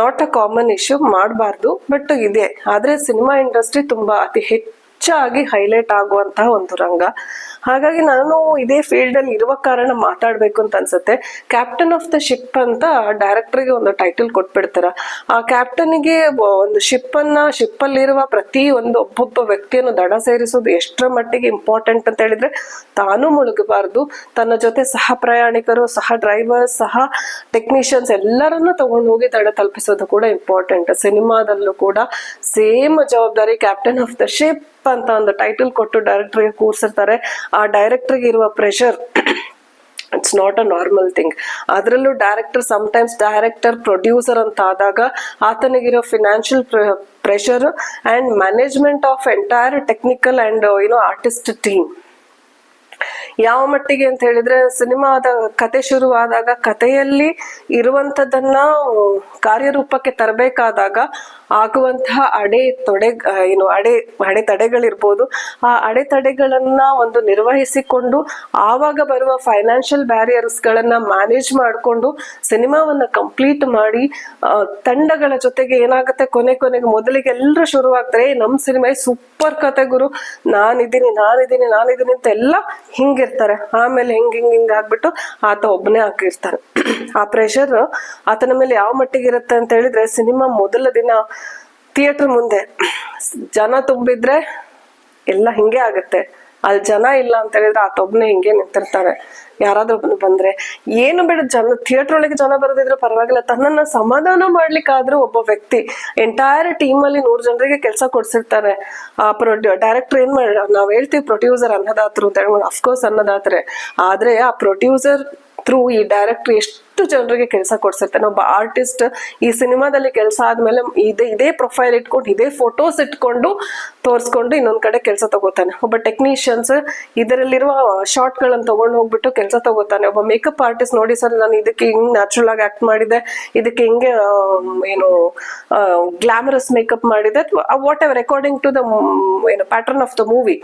ನಾಟ್ ಅ ಕಾಮನ್ ಇಶ್ಯೂ, ಮಾಡಬಾರ್ದು. ಬಟ್ ಇದೆ. ಆದ್ರೆ ಸಿನಿಮಾ ಇಂಡಸ್ಟ್ರಿ ತುಂಬಾ ಅತಿ ಹೆಚ್ಚಾಗಿ ಹೈಲೈಟ್ ಆಗುವಂತಹ ಒಂದು ರಂಗ. ಹಾಗಾಗಿ ನಾನು ಇದೇ ಫೀಲ್ಡ್ ಅಲ್ಲಿ ಇರುವ ಕಾರಣ ಮಾತಾಡ್ಬೇಕು ಅಂತ ಅನ್ಸುತ್ತೆ. ಕ್ಯಾಪ್ಟನ್ ಆಫ್ ದ ಶಿಪ್ ಅಂತ ಡೈರೆಕ್ಟರ್ಗೆ ಒಂದು ಟೈಟಲ್ ಕೊಟ್ಬಿಡ್ತಾರ. ಆ ಕ್ಯಾಪ್ಟನ್ಗೆ ಒಂದು ಶಿಪ್ ಅಲ್ಲಿರುವ ಪ್ರತಿ ಒಬ್ಬೊಬ್ಬ ವ್ಯಕ್ತಿಯನ್ನು ದಡ ಸೇರಿಸೋದು ಎಷ್ಟರ ಮಟ್ಟಿಗೆ ಇಂಪಾರ್ಟೆಂಟ್ ಅಂತ ಹೇಳಿದ್ರೆ, ತಾನು ಮುಳುಗಬಾರ್ದು, ತನ್ನ ಜೊತೆ ಸಹ ಪ್ರಯಾಣಿಕರು, ಸಹ ಡ್ರೈವರ್ಸ್, ಸಹ ಟೆಕ್ನಿಷಿಯನ್ಸ್ ಎಲ್ಲರನ್ನ ತಗೊಂಡು ಹೋಗಿ ದಡ ತಲುಪಿಸೋದು ಕೂಡ ಇಂಪಾರ್ಟೆಂಟ್. ಸಿನಿಮಾದಲ್ಲೂ ಕೂಡ ಸೇಮ್ ಜವಾಬ್ದಾರಿ ಕ್ಯಾಪ್ಟನ್ ಆಫ್ ದ ಶಿಪ್ ಅಂತ ಒಂದು ಟೈಟಲ್ ಕೊಟ್ಟು ಡೈರೆಕ್ಟರ್ಗೆ ಕೂರ್ಸಿರ್ತಾರೆ. ಆ ಡೈರೆಕ್ಟರ್ಗೆ ಇರುವ pressure it's not a normal thing. ಅದರಲ್ಲೂ ಡೈರೆಕ್ಟರ್ ಪ್ರೊಡ್ಯೂಸರ್ ಅಂತ ಆದಾಗ ಆತನಿಗಿರೋ financial pressure and management of entire technical and artist team ಯಾವ ಮಟ್ಟಿಗೆ ಅಂತ ಹೇಳಿದ್ರೆ, ಸಿನಿಮಾದ ಕತೆ ಶುರುವಾದಾಗ ಕಥೆಯಲ್ಲಿ ಇರುವಂತದನ್ನ ಕಾರ್ಯರೂಪಕ್ಕೆ ತರಬೇಕಾದಾಗ ಆಗುವಂತಹ ಅಡೆತಡೆಗಳಿರ್ಬೋದು. ಆ ಅಡೆತಡೆಗಳನ್ನ ಒಂದು ನಿರ್ವಹಿಸಿಕೊಂಡು ಆವಾಗ ಬರುವ ಫೈನಾನ್ಷಿಯಲ್ ಬ್ಯಾರಿಯರ್ಸ್ ಗಳನ್ನ ಮ್ಯಾನೇಜ್ ಮಾಡಿಕೊಂಡು ಸಿನಿಮಾವನ್ನ ಕಂಪ್ಲೀಟ್ ಮಾಡಿ ತಂಡಗಳ ಜೊತೆಗೆ ಏನಾಗುತ್ತೆ, ಕೊನೆಗೆ ಮೊದಲಿಗೆ ಎಲ್ಲರೂ ಶುರುವಾಗ್ತಾರೆ, ನಮ್ ಸಿನಿಮಾ ಸೂಪರ್ ಕತೆ ಗುರು, ನಾನಿದ್ದೀನಿ ಅಂತ ಎಲ್ಲ ಹಿಂಗಿರ್ತಾರೆ. ಆಮೇಲೆ ಹಿಂಗ್ ಆಗ್ಬಿಟ್ಟು ಆತ ಒಬ್ಬನೇ ಹಾಕಿರ್ತಾರೆ. ಆ ಪ್ರೆಷರ್ ಆತನ ಮೇಲೆ ಯಾವ ಮಟ್ಟಿಗೆ ಇರುತ್ತೆ ಅಂತ ಹೇಳಿದ್ರೆ, ಸಿನಿಮಾ ಮೊದಲ ದಿನ ಥಿಯೇಟರ್ ಮುಂದೆ ಜನ ತುಂಬಿದ್ರೆ ಎಲ್ಲ ಹಿಂಗೆ ಆಗುತ್ತೆ. ಅಲ್ಲಿ ಜನ ಇಲ್ಲ ಅಂತ ಹೇಳಿದ್ರೆ ಆತ ಒಬ್ಬನೇ ಹಿಂಗೆ ನಿಂತಿರ್ತಾರೆ. ಯಾರಾದ್ರೂ ಬಂದ್ರೆ ಏನು ಬೇಡ, ಥಿಯೇಟರ್ ಒಳಗೆ ಜನ ಬರೋದಿದ್ರೆ ಪರವಾಗಿಲ್ಲ, ತನ್ನನ್ನ ಸಮಾಧಾನ ಮಾಡ್ಲಿಕ್ಕಾದ್ರೂ ಒಬ್ಬ ವ್ಯಕ್ತಿ ಎಂಟೈರ್ ಟೀಮ್ ಅಲ್ಲಿ 100 ಜನರಿಗೆ ಕೆಲಸ ಕೊಡ್ಸಿರ್ತಾರೆ. ಡೈರೆಕ್ಟರ್ ಏನ್ ಮಾಡ, ನಾವ್ ಹೇಳ್ತೀವಿ ಪ್ರೊಡ್ಯೂಸರ್ ಅನ್ನದಾತರು ಅಂತ ಹೇಳಿ, ಅಫ್ಕೋರ್ಸ್ ಅನ್ನದಾತ್ರೆ, ಆದ್ರೆ ಆ ಪ್ರೊಡ್ಯೂಸರ್ ಥ್ರೂ ಈ ಡೈರೆಕ್ಟರ್ ಎಷ್ಟು ಜನರಿಗೆ ಕೆಲಸ ಕೊಡ್ಸಿರ್ತಾನೆ. ಒಬ್ಬ ಆರ್ಟಿಸ್ಟ್ ಈ ಸಿನಿಮಾದಲ್ಲಿ ಕೆಲಸ ಆದ್ಮೇಲೆ ಇದೇ ಪ್ರೊಫೈಲ್ ಇಟ್ಕೊಂಡು, ಇದೇ ಫೋಟೋಸ್ ಇಟ್ಕೊಂಡು ತೋರಿಸ್ಕೊಂಡು ಇನ್ನೊಂದ್ ಕಡೆ ಕೆಲಸ ತಗೋತಾನೆ. ಒಬ್ಬ ಟೆಕ್ನಿಷಿಯನ್ಸ್ ಇದರಲ್ಲಿರುವ ಶಾರ್ಟ್ ಗಳನ್ನ ತಗೊಂಡು ಹೋಗ್ಬಿಟ್ಟು ಕೆಲಸ ತಗೋತಾನೆ. ಒಬ್ಬ ಮೇಕಪ್ ಆರ್ಟಿಸ್ಟ್ ನೋಡಿ ಸರ್ ನಾನು ಇದಕ್ಕೆ ಹಿಂಗ್ ನ್ಯಾಚುರಲ್ ಆಗಿ ಆಕ್ಟ್ ಮಾಡಿದೆ, ಇದಕ್ಕೆ ಹಿಂಗೆ ಏನು ಗ್ಲಾಮರಸ್ ಮೇಕಪ್ ಮಾಡಿದೆ, whatever according to the ಏನು ಪ್ಯಾಟರ್ನ್ ಆಫ್ ದ ಮೂವಿ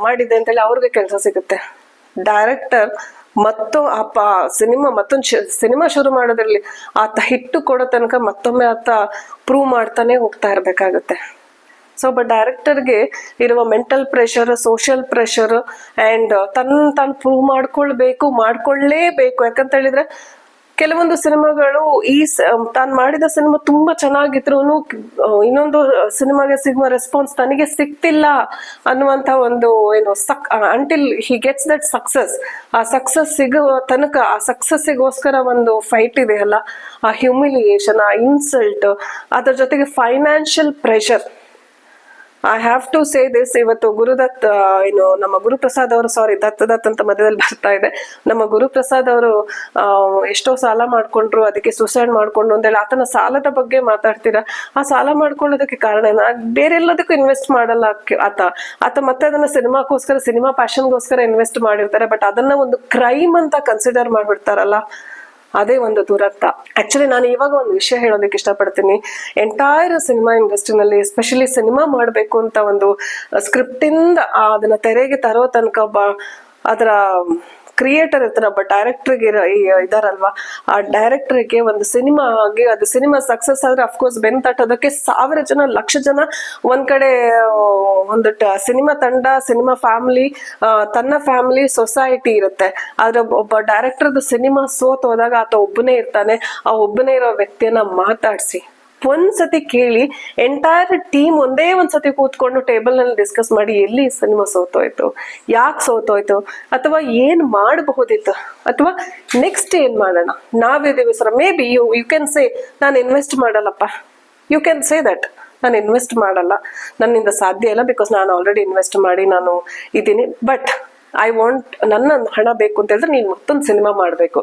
ಮಾಡಿದೆ ಅಂತೇಳಿ ಅವ್ರಿಗೆ ಕೆಲಸ ಸಿಗುತ್ತೆ. ಡೈರೆಕ್ಟರ್ ಮತ್ತೊಂದು ಸಿನಿಮಾ ಶುರು ಮಾಡೋದ್ರಲ್ಲಿ ಆತ ಹಿಟ್ಟು ಕೊಡೋ ತನಕ ಮತ್ತೊಮ್ಮೆ ಆತ ಪ್ರೂವ್ ಮಾಡ್ತಾನೆ ಹೋಗ್ತಾ ಇರ್ಬೇಕಾಗತ್ತೆ. ಸೊ ಒಬ್ಬ ಡೈರೆಕ್ಟರ್ಗೆ ಇರುವ mental pressure, social pressure and ತಾನು ಪ್ರೂವ್ ಮಾಡ್ಕೊಳ್ಳೇಬೇಕು. ಯಾಕಂತ ಹೇಳಿದ್ರೆ ಕೆಲವೊಂದು ಸಿನಿಮಾಗಳು ತಾನು ಮಾಡಿದ ಸಿನಿಮಾ ತುಂಬಾ ಚೆನ್ನಾಗಿದ್ರು ಇನ್ನೊಂದು ಸಿನಿಮಾಗೆ ಸಿಗುವ ರೆಸ್ಪಾನ್ಸ್ ತನಗೆ ಸಿಗ್ತಿಲ್ಲ ಅನ್ನುವಂತ ಒಂದು ಏನು until he gets that success, ಆ ಸಕ್ಸಸ್ ಸಿಗುವ ತನಕ ಆ ಸಕ್ಸಸ್ಸಿಗೋಸ್ಕರ ಒಂದು ಫೈಟ್ ಇದೆ ಅಲ್ಲ, ಆ ಹ್ಯೂಮಿಲಿಯೇಷನ್, ಆ ಇನ್ಸಲ್ಟ್, ಅದರ ಜೊತೆಗೆ financial pressure. I have to say this. ಇವತ್ತು ಗುರುದತ್ ಏನು ನಮ್ಮ ಗುರುಪ್ರಸಾದ್ ಅವರು, ಸಾರಿ ದತ್ ಅಂತ ಮಧ್ಯದಲ್ಲಿ ಬರ್ತಾ ಇದೆ, ನಮ್ಮ ಗುರುಪ್ರಸಾದ್ ಅವರು ಎಷ್ಟೋ ಸಾಲ ಮಾಡ್ಕೊಂಡ್ರು, ಅದಕ್ಕೆ ಸೂಸೈಡ್ ಮಾಡ್ಕೊಂಡು ಅಂತೇಳಿ ಆತನ ಸಾಲದ ಬಗ್ಗೆ ಮಾತಾಡ್ತೀರಾ. ಆ ಸಾಲ ಮಾಡ್ಕೊಳ್ಳೋದಕ್ಕೆ ಕಾರಣ ಏನು? ಬೇರೆ ಎಲ್ಲದಕ್ಕೂ ಇನ್ವೆಸ್ಟ್ ಮಾಡಲ್ಲ ಆತ ಮತ್ತೆ ಅದನ್ನ ಸಿನಿಮಾಕ್ಕೋಸ್ಕರ, ಸಿನಿಮಾ ಪ್ಯಾಷನ್ಗೋಸ್ಕರ ಇನ್ವೆಸ್ಟ್ ಮಾಡಿರ್ತಾರೆ. ಬಟ್ ಅದನ್ನ ಒಂದು ಕ್ರೈಮ್ ಅಂತ ಕನ್ಸಿಡರ್ ಮಾಡ್ಬಿಡ್ತಾರಲ್ಲ, ಅದೇ ಒಂದು ದುರಂತ. ಆಕ್ಚುಲಿ ನಾನು ಇವಾಗ ಒಂದು ವಿಷಯ ಹೇಳೋದಕ್ಕೆ ಇಷ್ಟಪಡ್ತೀನಿ. ಎಂಟೈರ್ ಸಿನಿಮಾ ಇಂಡಸ್ಟ್ರಿನಲ್ಲಿ ಎಸ್ಪೆಷಲಿ ಸಿನಿಮಾ ಮಾಡಬೇಕು ಅಂತ ಒಂದು ಸ್ಕ್ರಿಪ್ಟ್ ಇಂದ ಅದನ್ನ ತೆರೆಗೆ ತರೋ ತನಕ ಅದರ ಕ್ರಿಯೇಟರ್ ಇರ್ತಾರ, ಒಬ್ಬ ಡೈರೆಕ್ಟರ್ಗೆ ಇದಾರಲ್ವಾ, ಆ ಡೈರೆಕ್ಟರ್ಗೆ ಒಂದು ಸಿನಿಮಾಗೆ ಅದು ಸಿನಿಮಾ ಸಕ್ಸಸ್ ಆದ್ರೆ ಅಫ್ಕೋರ್ಸ್ ಬೆನ್ ತಟ್ಟೋದಕ್ಕೆ 1000 ಜನ, 1,00,000 ಜನ ಒಂದ್ ಕಡೆ ಒಂದು ಸಿನಿಮಾ ತಂಡ, ಸಿನಿಮಾ ಫ್ಯಾಮಿಲಿ, ತನ್ನ ಫ್ಯಾಮಿಲಿ, ಸೊಸೈಟಿ ಇರುತ್ತೆ. ಆದ್ರೆ ಒಬ್ಬ ಡೈರೆಕ್ಟರ್ದು ಸಿನಿಮಾ ಸೋತ್ ಹೋದಾಗ ಆತ ಒಬ್ಬನೇ ಇರ್ತಾನೆ. ಆ ಒಬ್ಬನೇ ಇರೋ ವ್ಯಕ್ತಿಯನ್ನ ಮಾತಾಡ್ಸಿ ಒಂದ್ಸತಿ ಕೇಳಿ, ಎಂಟೈರ್ ಟೀಮ್ ಒಂದೇ ಒಂದ್ಸತಿ ಕೂತ್ಕೊಂಡು ಟೇಬಲ್ ನಲ್ಲಿ ಡಿಸ್ಕಸ್ ಮಾಡಿ ಎಲ್ಲಿ ಸಿನಿಮಾ ಸೋತೋಯ್ತು, ಯಾಕೆ ಸೋತೋಯ್ತು, ಅಥವಾ ಏನ್ ಮಾಡಬಹುದಿತ್ತು, ಅಥವಾ ನೆಕ್ಸ್ಟ್ ಏನ್ ಮಾಡೋಣ, ನಾವಿದೀವಿ sir. Maybe you can say ನಾನು ಇನ್ವೆಸ್ಟ್ ಮಾಡಲ್ಲಪ್ಪ, ಯು ಕ್ಯಾನ್ ಸೇ ದಟ್ ನಾನು ಇನ್ವೆಸ್ಟ್ ಮಾಡಲ್ಲ, ನನ್ನಿಂದ ಸಾಧ್ಯ ಇಲ್ಲ, ಬಿಕಾಸ್ ನಾನು ಆಲ್ರೆಡಿ ಇನ್ವೆಸ್ಟ್ ಮಾಡಿ ನಾನು ಇದ್ದೀನಿ. ಬಟ್ ಐ ವಾಂಟ್, ನನ್ನ ಹಣ ಬೇಕು ಅಂತ ಹೇಳಿದ್ರೆ ನೀನ್ ಮತ್ತೊಂದು ಸಿನಿಮಾ ಮಾಡ್ಬೇಕು,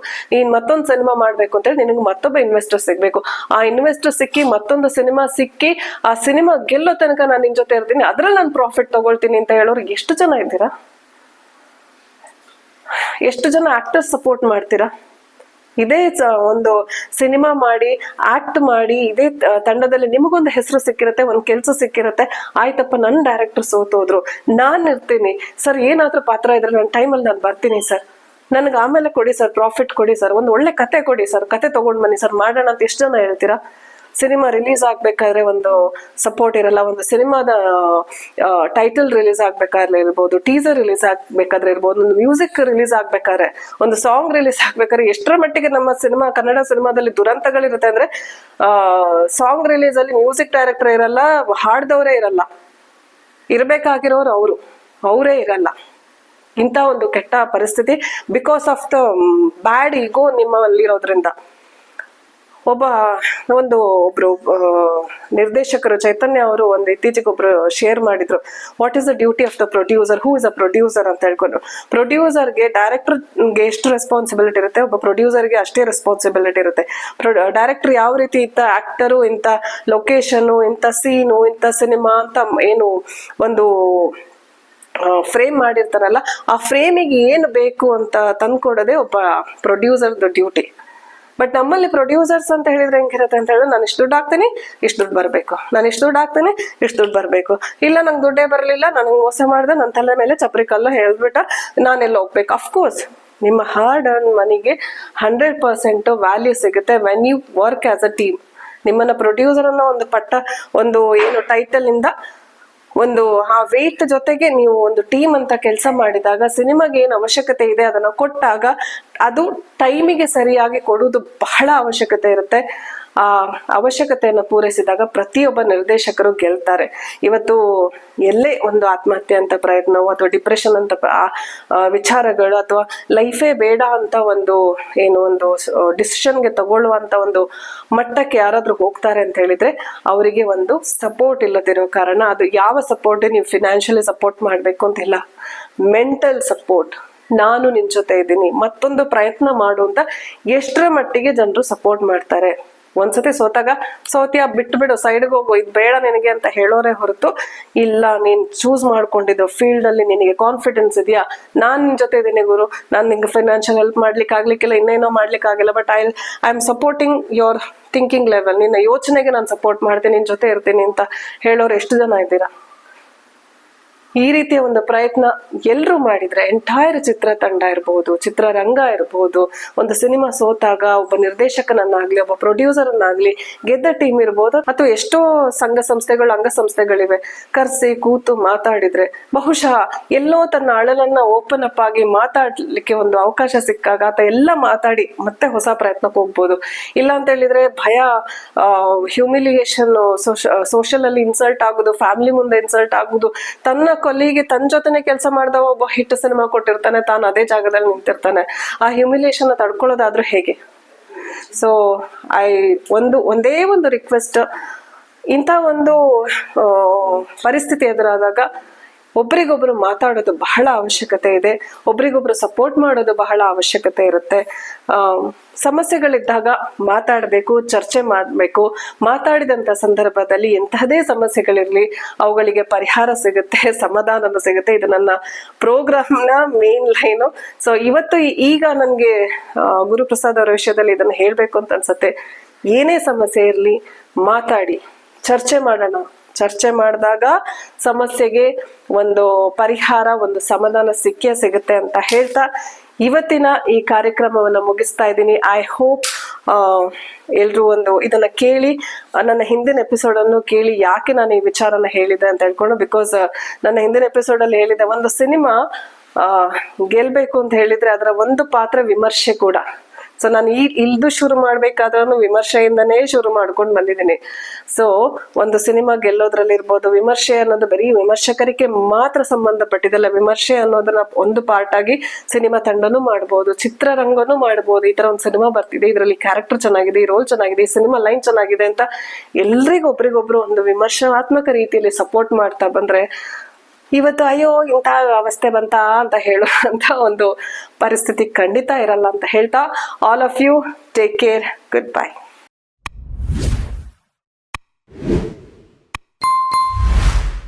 ಅಂತ ಹೇಳಿ ನಿನಗೆ ಮತ್ತೊಬ್ಬ ಇನ್ವೆಸ್ಟರ್ ಸಿಗ್ಬೇಕು. ಆ ಇನ್ವೆಸ್ಟರ್ ಸಿಕ್ಕಿ, ಮತ್ತೊಂದು ಸಿನಿಮಾ ಸಿಕ್ಕಿ, ಆ ಸಿನಿಮಾ ಗೆಲ್ಲೋ ತನಕ ನಾನು ನಿನ್ ಜೊತೆ ಇರ್ತೀನಿ, ಅದ್ರಲ್ಲಿ ನಾನು ಪ್ರಾಫಿಟ್ ತಗೊಳ್ತೀನಿ ಅಂತ ಹೇಳೋರು ಎಷ್ಟು ಜನ ಇದ್ದೀರಾ? ಎಷ್ಟು ಜನ ಆಕ್ಟರ್ಸ್ ಸಪೋರ್ಟ್ ಮಾಡ್ತೀರಾ? ಇದೇ ಒಂದು ಸಿನಿಮಾ ಮಾಡಿ, ಆಕ್ಟ್ ಮಾಡಿ, ಇದೇ ತಂಡದಲ್ಲಿ ನಿಮಗೊಂದು ಹೆಸರು ಸಿಕ್ಕಿರತ್ತೆ, ಒಂದು ಕೆಲಸ ಸಿಕ್ಕಿರತ್ತೆ. ಆಯ್ತಪ್ಪ, ನನ್ನ ಡೈರೆಕ್ಟರ್ ಸೋತೋದ್ರು, ನಾನ್ ಇರ್ತೀನಿ ಸರ್, ಏನಾದ್ರೂ ಪಾತ್ರ ಇದ್ರೆ ನನ್ನ ಟೈಮಲ್ಲಿ ನಾನು ಬರ್ತೀನಿ ಸರ್, ನನ್ಗೆ ಆಮೇಲೆ ಕೊಡಿ ಸರ್, ಪ್ರಾಫಿಟ್ ಕೊಡಿ ಸರ್, ಒಂದು ಒಳ್ಳೆ ಕತೆ ಕೊಡಿ ಸರ್, ಕತೆ ತಗೊಂಡ್ ಬನ್ನಿ ಸರ್, ಮಾಡೋಣ ಅಂತ ಎಷ್ಟು ಜನ ಹೇಳ್ತೀರಾ? ಸಿನಿಮಾ ರಿಲೀಸ್ ಆಗ್ಬೇಕಾದ್ರೆ ಒಂದು ಸಪೋರ್ಟ್ ಇರಲ್ಲ, ಒಂದು ಸಿನಿಮಾದ ಟೈಟಲ್ ರಿಲೀಸ್ ಆಗ್ಬೇಕಾದ್ರೆ ಇರ್ಬೋದು, ಟೀಸರ್ ರಿಲೀಸ್ ಆಗ್ಬೇಕಾದ್ರೆ ಇರ್ಬೋದು, ಒಂದು ಮ್ಯೂಸಿಕ್ ರಿಲೀಸ್ ಆಗ್ಬೇಕಾದ್ರೆ, ಒಂದು ಸಾಂಗ್ ರಿಲೀಸ್ ಆಗ್ಬೇಕಾದ್ರೆ ಎಷ್ಟರ ಮಟ್ಟಿಗೆ ನಮ್ಮ ಸಿನಿಮಾ, ಕನ್ನಡ ಸಿನಿಮಾದಲ್ಲಿ ದುರಂತಗಳಿರುತ್ತೆ ಅಂದ್ರೆ, ಸಾಂಗ್ ರಿಲೀಸ್ ಅಲ್ಲಿ ಮ್ಯೂಸಿಕ್ ಡೈರೆಕ್ಟರ್ ಇರಲ್ಲ, ಹಾಡ್ದವರೇ ಇರಲ್ಲ, ಇರ್ಬೇಕಾಗಿರೋರು ಅವರೇ ಇರಲ್ಲ. ಇಂಥ ಒಂದು ಕೆಟ್ಟ ಪರಿಸ್ಥಿತಿ ಬಿಕಾಸ್ ಆಫ್ ದ ಬ್ಯಾಡ್ ಈಗೋ ನಿಮ್ಮಲ್ಲಿರೋದ್ರಿಂದ. ಒಬ್ರು ನಿರ್ದೇಶಕರು ಚೈತನ್ಯ ಅವರು ಒಂದು ಇತ್ತೀಚೆಗೆ ಒಬ್ರು ಶೇರ್ ಮಾಡಿದ್ರು, what is the duty of the producer, who is a producer ಅಂತ ಹೇಳ್ಕೊಂಡು. ಪ್ರೊಡ್ಯೂಸರ್ಗೆ, ಡೈರೆಕ್ಟರ್ಗೆ ಎಷ್ಟು ರೆಸ್ಪಾನ್ಸಿಬಿಲಿಟಿ ಇರುತ್ತೆ, ಒಬ್ಬ ಪ್ರೊಡ್ಯೂಸರ್ಗೆ ಅಷ್ಟೇ ರೆಸ್ಪಾನ್ಸಿಬಿಲಿಟಿ ಇರುತ್ತೆ. ಡೈರೆಕ್ಟರ್ ಯಾವ ರೀತಿ ಇಂಥ ಆಕ್ಟರು, ಇಂಥ ಲೊಕೇಶನು, ಇಂಥ ಸೀನು, ಇಂಥ ಸಿನಿಮಾ ಅಂತ ಏನು ಒಂದು ಫ್ರೇಮ್ ಮಾಡಿರ್ತಾರಲ್ಲ, ಆ ಫ್ರೇಮಿಗೆ ಏನು ಬೇಕು ಅಂತ ತಂದ್ಕೊಡೋದೇ ಒಬ್ಬ ಪ್ರೊಡ್ಯೂಸರ್ದು ಡ್ಯೂಟಿ. ಬಟ್ ನಮ್ಮಲ್ಲಿ ಪ್ರೊಡ್ಯೂಸರ್ಸ್ ಅಂತ ಹೇಳಿದ್ರೆ ಹೆಂಗಿರುತ್ತೆ ಅಂತ ಹೇಳಿದ್ರೆ, ನಾನು ಇಷ್ಟು ದುಡ್ಡು ಹಾಕ್ತೀನಿ, ಇಷ್ಟು ದುಡ್ಡು ಬರಬೇಕು, ನಾನು ಇಷ್ಟು ದುಡ್ಡು ಹಾಕ್ತೀನಿ, ಇಷ್ಟು ದುಡ್ಡು ಬರಬೇಕು, ಇಲ್ಲ ನಂಗೆ ದುಡ್ಡೇ ಬರಲಿಲ್ಲ, ನನಗೆ ಮೋಸ ಮಾಡಿದೆ, ನನ್ನ ತಲೆ ಮೇಲೆ ಚಪ್ರಿ ಕಲ್ಲು ಹೇಳ್ಬಿಟ್ಟ ನಾನೆಲ್ಲ ಹೋಗ್ಬೇಕು. ಅಫ್ಕೋರ್ಸ್ ನಿಮ್ಮ ಹಾರ್ಡ್ ಅರ್ನ್ ಮನಿಗೆ 100% ವ್ಯಾಲ್ಯೂ ಸಿಗುತ್ತೆ when you work as a team. ನಿಮ್ಮನ್ನ ಪ್ರೊಡ್ಯೂಸರ್ ಅನ್ನೋ ಒಂದು ಏನು ಟೈಟಲ್ ಇಂದ ಒಂದು ಆ ವೇಟ್ ಜೊತೆಗೆ ನೀವು ಒಂದು ಟೀಮ್ ಅಂತ ಕೆಲಸ ಮಾಡಿದಾಗ, ಸಿನಿಮಾಗೆ ಏನು ಅವಶ್ಯಕತೆ ಇದೆ ಅದನ್ನ ಕೊಟ್ಟಾಗ ಅದು ಟೈಮಿಗೆ ಸರಿಯಾಗಿ ಕೊಡುವುದು ಬಹಳ ಅವಶ್ಯಕತೆ ಇರುತ್ತೆ. ಆ ಅವಶ್ಯಕತೆಯನ್ನು ಪೂರೈಸಿದಾಗ ಪ್ರತಿಯೊಬ್ಬ ನಿರ್ದೇಶಕರು ಗೆಲ್ತಾರೆ. ಇವತ್ತು ಎಲ್ಲೇ ಒಂದು ಆತ್ಮಹತ್ಯೆ ಅಂತ ಪ್ರಯತ್ನವೋ ಅಥವಾ ಡಿಪ್ರೆಷನ್ ಅಂತ ವಿಚಾರಗಳು ಅಥವಾ ಲೈಫೇ ಬೇಡ ಅಂತ ಒಂದು ಡಿಸಿಷನ್ಗೆ ತಗೊಳ್ಳುವಂತ ಒಂದು ಮಟ್ಟಕ್ಕೆ ಯಾರಾದ್ರೂ ಹೋಗ್ತಾರೆ ಅಂತ ಹೇಳಿದ್ರೆ ಅವರಿಗೆ ಒಂದು ಸಪೋರ್ಟ್ ಇಲ್ಲದಿರೋ ಕಾರಣ. ಅದು ಯಾವ ಸಪೋರ್ಟ್, ನೀವು ಫಿನಾನ್ಷಿಯಲಿ ಸಪೋರ್ಟ್ ಮಾಡ್ಬೇಕು ಅಂತಿಲ್ಲ, ಮೆಂಟಲ್ ಸಪೋರ್ಟ್, ನಾನು ನಿನ್ ಜೊತೆ ಇದ್ದೀನಿ, ಮತ್ತೊಂದು ಪ್ರಯತ್ನ ಮಾಡು ಅಂತ ಎಷ್ಟರ ಮಟ್ಟಿಗೆ ಜನರು ಸಪೋರ್ಟ್ ಮಾಡ್ತಾರೆ. ಒಂದ್ಸತಿ ಸೋತ್ಯಾ ಬಿಟ್ಟು ಸೈಡ್ಗೆ ಹೋಗು, ಇದು ಬೇಡ ನಿನಗೆ ಅಂತ ಹೇಳೋರೆ ಹೊರತು, ಇಲ್ಲ ನೀನ್ ಚೂಸ್ ಮಾಡ್ಕೊಂಡಿದ್ದು ಫೀಲ್ಡ್ ಅಲ್ಲಿ ನಿನಗೆ ಕಾನ್ಫಿಡೆನ್ಸ್ ಇದೆಯಾ, ನಾನ್ ನಿನ್ ಜೊತೆ ಇದ್ದೀನಿ ಗುರು, ನಾನ್ ನಿಂಗೆ ಫೈನಾನ್ಷಿಯಲ್ ಹೆಲ್ಪ್ ಮಾಡ್ಲಿಕ್ಕೆ ಆಗ್ಲಿಕ್ಕಿಲ್ಲ, ಇನ್ನೇನೋ ಮಾಡ್ಲಿಕ್ಕೆ ಆಗಿಲ್ಲ, but I am supporting your thinking level, ನಿನ್ನ ಯೋಚನೆಗೆ ನಾನು ಸಪೋರ್ಟ್ ಮಾಡ್ತೀನಿ, ನಿನ್ ಜೊತೆ ಇರ್ತೀನಿ ಅಂತ ಹೇಳೋರು ಎಷ್ಟು ಜನ ಇದ್ದೀರಾ? ಈ ರೀತಿಯ ಒಂದು ಪ್ರಯತ್ನ ಎಲ್ರು ಮಾಡಿದ್ರೆ ಎಂಟೈರ್ ಚಿತ್ರತಂಡ ಇರ್ಬೋದು, ಚಿತ್ರರಂಗ ಇರ್ಬೋದು, ಒಂದು ಸಿನಿಮಾ ಸೋತಾಗ ಒಬ್ಬ ನಿರ್ದೇಶಕನನ್ನಾಗ್ಲಿ ಒಬ್ಬ ಪ್ರೊಡ್ಯೂಸರ್ ಅನ್ನಾಗ್ಲಿ ಗೆದ್ದ ಟೀಮ್ ಇರ್ಬೋದು, ಅಥವಾ ಎಷ್ಟೋ ಸಂಘ ಸಂಸ್ಥೆಗಳು ಅಂಗಸಂಸ್ಥೆಗಳಿವೆ, ಕರ್ಸಿ ಕೂತು ಮಾತಾಡಿದ್ರೆ ಬಹುಶಃ ಎಲ್ಲೋ ತನ್ನ ಅಳಲನ್ನ ಓಪನ್ ಅಪ್ ಆಗಿ ಮಾತಾಡ್ಲಿಕ್ಕೆ ಒಂದು ಅವಕಾಶ ಸಿಕ್ಕಾಗ ಆತ ಎಲ್ಲ ಮಾತಾಡಿ ಮತ್ತೆ ಹೊಸ ಪ್ರಯತ್ನಕ್ಕೆ ಹೋಗ್ಬೋದು. ಇಲ್ಲ ಅಂತ ಹೇಳಿದ್ರೆ ಭಯ, ಹ್ಯೂಮಿಲಿಯೇಷನ್, ಸೋಷಿಯಲ್ ಅಲ್ಲಿ ಇನ್ಸಲ್ಟ್ ಆಗುದು, ಫ್ಯಾಮಿಲಿ ಮುಂದೆ ಇನ್ಸಲ್ಟ್ ಆಗುದು, ತನ್ನ ಕೊಲ್ಲಿಗೆ ತನ್ನ ಜೊತೆನೆ ಕೆಲಸ ಮಾಡಿದವ ಒಬ್ಬ ಹಿಟ್ ಸಿನಿಮಾ ಕೊಟ್ಟಿರ್ತಾನೆ, ತಾನು ಅದೇ ಜಾಗದಲ್ಲಿ ನಿಂತಿರ್ತಾನೆ, ಆ ಹ್ಯೂಮಿಲಿಯೇಷನ್ ತಡ್ಕೊಳ್ಳೋದಾದ್ರೂ ಹೇಗೆ? ಸೊ ಒಂದೇ ಒಂದು ರಿಕ್ವೆಸ್ಟ್, ಇಂಥ ಒಂದು ಪರಿಸ್ಥಿತಿ ಎದುರಾದಾಗ ಒಬ್ರಿಗೊಬ್ರು ಮಾತಾಡೋದು ಬಹಳ ಅವಶ್ಯಕತೆ ಇದೆ, ಒಬ್ರಿಗೊಬ್ರು ಸಪೋರ್ಟ್ ಮಾಡೋದು ಬಹಳ ಅವಶ್ಯಕತೆ ಇರುತ್ತೆ. ಸಮಸ್ಯೆಗಳಿದ್ದಾಗ ಮಾತಾಡಬೇಕು, ಚರ್ಚೆ ಮಾಡಬೇಕು. ಮಾತಾಡಿದಂತ ಸಂದರ್ಭದಲ್ಲಿ ಎಂತಹದೇ ಸಮಸ್ಯೆಗಳಿರ್ಲಿ ಅವುಗಳಿಗೆ ಪರಿಹಾರ ಸಿಗುತ್ತೆ, ಸಮಾಧಾನ ಸಿಗುತ್ತೆ. ಇದು ನನ್ನ ಪ್ರೋಗ್ರಾಮ್ನ ಮೇನ್ ಲೈನು. ಸೊ ಇವತ್ತು ಈಗ ನನಗೆ ಗುರುಪ್ರಸಾದ್ ಅವರ ವಿಷಯದಲ್ಲಿ ಇದನ್ನ ಹೇಳ್ಬೇಕು ಅಂತ ಅನ್ಸತ್ತೆ. ಏನೇ ಸಮಸ್ಯೆ ಇರ್ಲಿ ಮಾತಾಡಿ, ಚರ್ಚೆ ಮಾಡೋಣ. ಚರ್ಚೆ ಮಾಡಿದಾಗ ಸಮಸ್ಯೆಗೆ ಒಂದು ಪರಿಹಾರ, ಒಂದು ಸಮಾಧಾನ ಸಿಗುತ್ತೆ ಅಂತ ಹೇಳ್ತಾ ಇವತ್ತಿನ ಈ ಕಾರ್ಯಕ್ರಮವನ್ನ ಮುಗಿಸ್ತಾ ಇದ್ದೀನಿ. ಐ ಹೋಪ್ ಎಲ್ರು ಇದನ್ನ ಕೇಳಿ, ನನ್ನ ಹಿಂದಿನ ಎಪಿಸೋಡ್ ಅನ್ನು ಕೇಳಿ ಯಾಕೆ ನಾನು ಈ ವಿಚಾರನ ಹೇಳಿದೆ ಅಂತ ಹೇಳ್ಕೊಂಡು. ಬಿಕಾಸ್ ನನ್ನ ಹಿಂದಿನ ಎಪಿಸೋಡ್ ಅಲ್ಲಿ ಹೇಳಿದೆ, ಒಂದು ಸಿನಿಮಾ ಗೆಲ್ಬೇಕು ಅಂತ ಹೇಳಿದ್ರೆ ಅದರ ಒಂದು ಪಾತ್ರ ವಿಮರ್ಶೆ ಕೂಡ. ಸೊ ನಾನು ಇಲ್ದು ಶುರು ಮಾಡ್ಬೇಕಾದ್ರೂ ವಿಮರ್ಶೆಯಿಂದನೇ ಶುರು ಮಾಡ್ಕೊಂಡು ಬಂದಿದ್ದೀನಿ. ಸೊ ಒಂದು ಸಿನಿಮಾ ಗೆಲ್ಲೋದ್ರಲ್ಲಿ ಇರ್ಬೋದು, ವಿಮರ್ಶೆ ಅನ್ನೋದು ಬರೀ ವಿಮರ್ಶಕರಿಗೆ ಮಾತ್ರ ಸಂಬಂಧಪಟ್ಟಿದ್ದಲ್ಲ. ವಿಮರ್ಶೆ ಅನ್ನೋದನ್ನ ಒಂದು ಪಾರ್ಟ್ ಆಗಿ ಸಿನಿಮಾ ತಂಡನೂ ಮಾಡ್ಬೋದು, ಚಿತ್ರರಂಗನೂ ಮಾಡ್ಬೋದು. ಈ ತರ ಒಂದು ಸಿನಿಮಾ ಬರ್ತಿದೆ, ಇದರಲ್ಲಿ ಕ್ಯಾರೆಕ್ಟರ್ ಚೆನ್ನಾಗಿದೆ, ಈ ರೋಲ್ ಚೆನ್ನಾಗಿದೆ, ಈ ಸಿನಿಮಾ ಲೈನ್ ಚೆನ್ನಾಗಿದೆ ಅಂತ ಒಬ್ರಿಗೊಬ್ರು ಒಂದು ವಿಮರ್ಶಾತ್ಮಕ ರೀತಿಯಲ್ಲಿ ಸಪೋರ್ಟ್ ಮಾಡ್ತಾ ಬಂದ್ರೆ ಇವತ್ತು ಅಯ್ಯೋ ಇಂಥ ಅವಸ್ಥೆ ಬಂತ ಅಂತ ಹೇಳುವಂತ ಒಂದು ಪರಿಸ್ಥಿತಿ ಖಂಡಿತ ಇರಲ್ಲ ಅಂತ ಹೇಳ್ತಾ, all of you take care, good bye.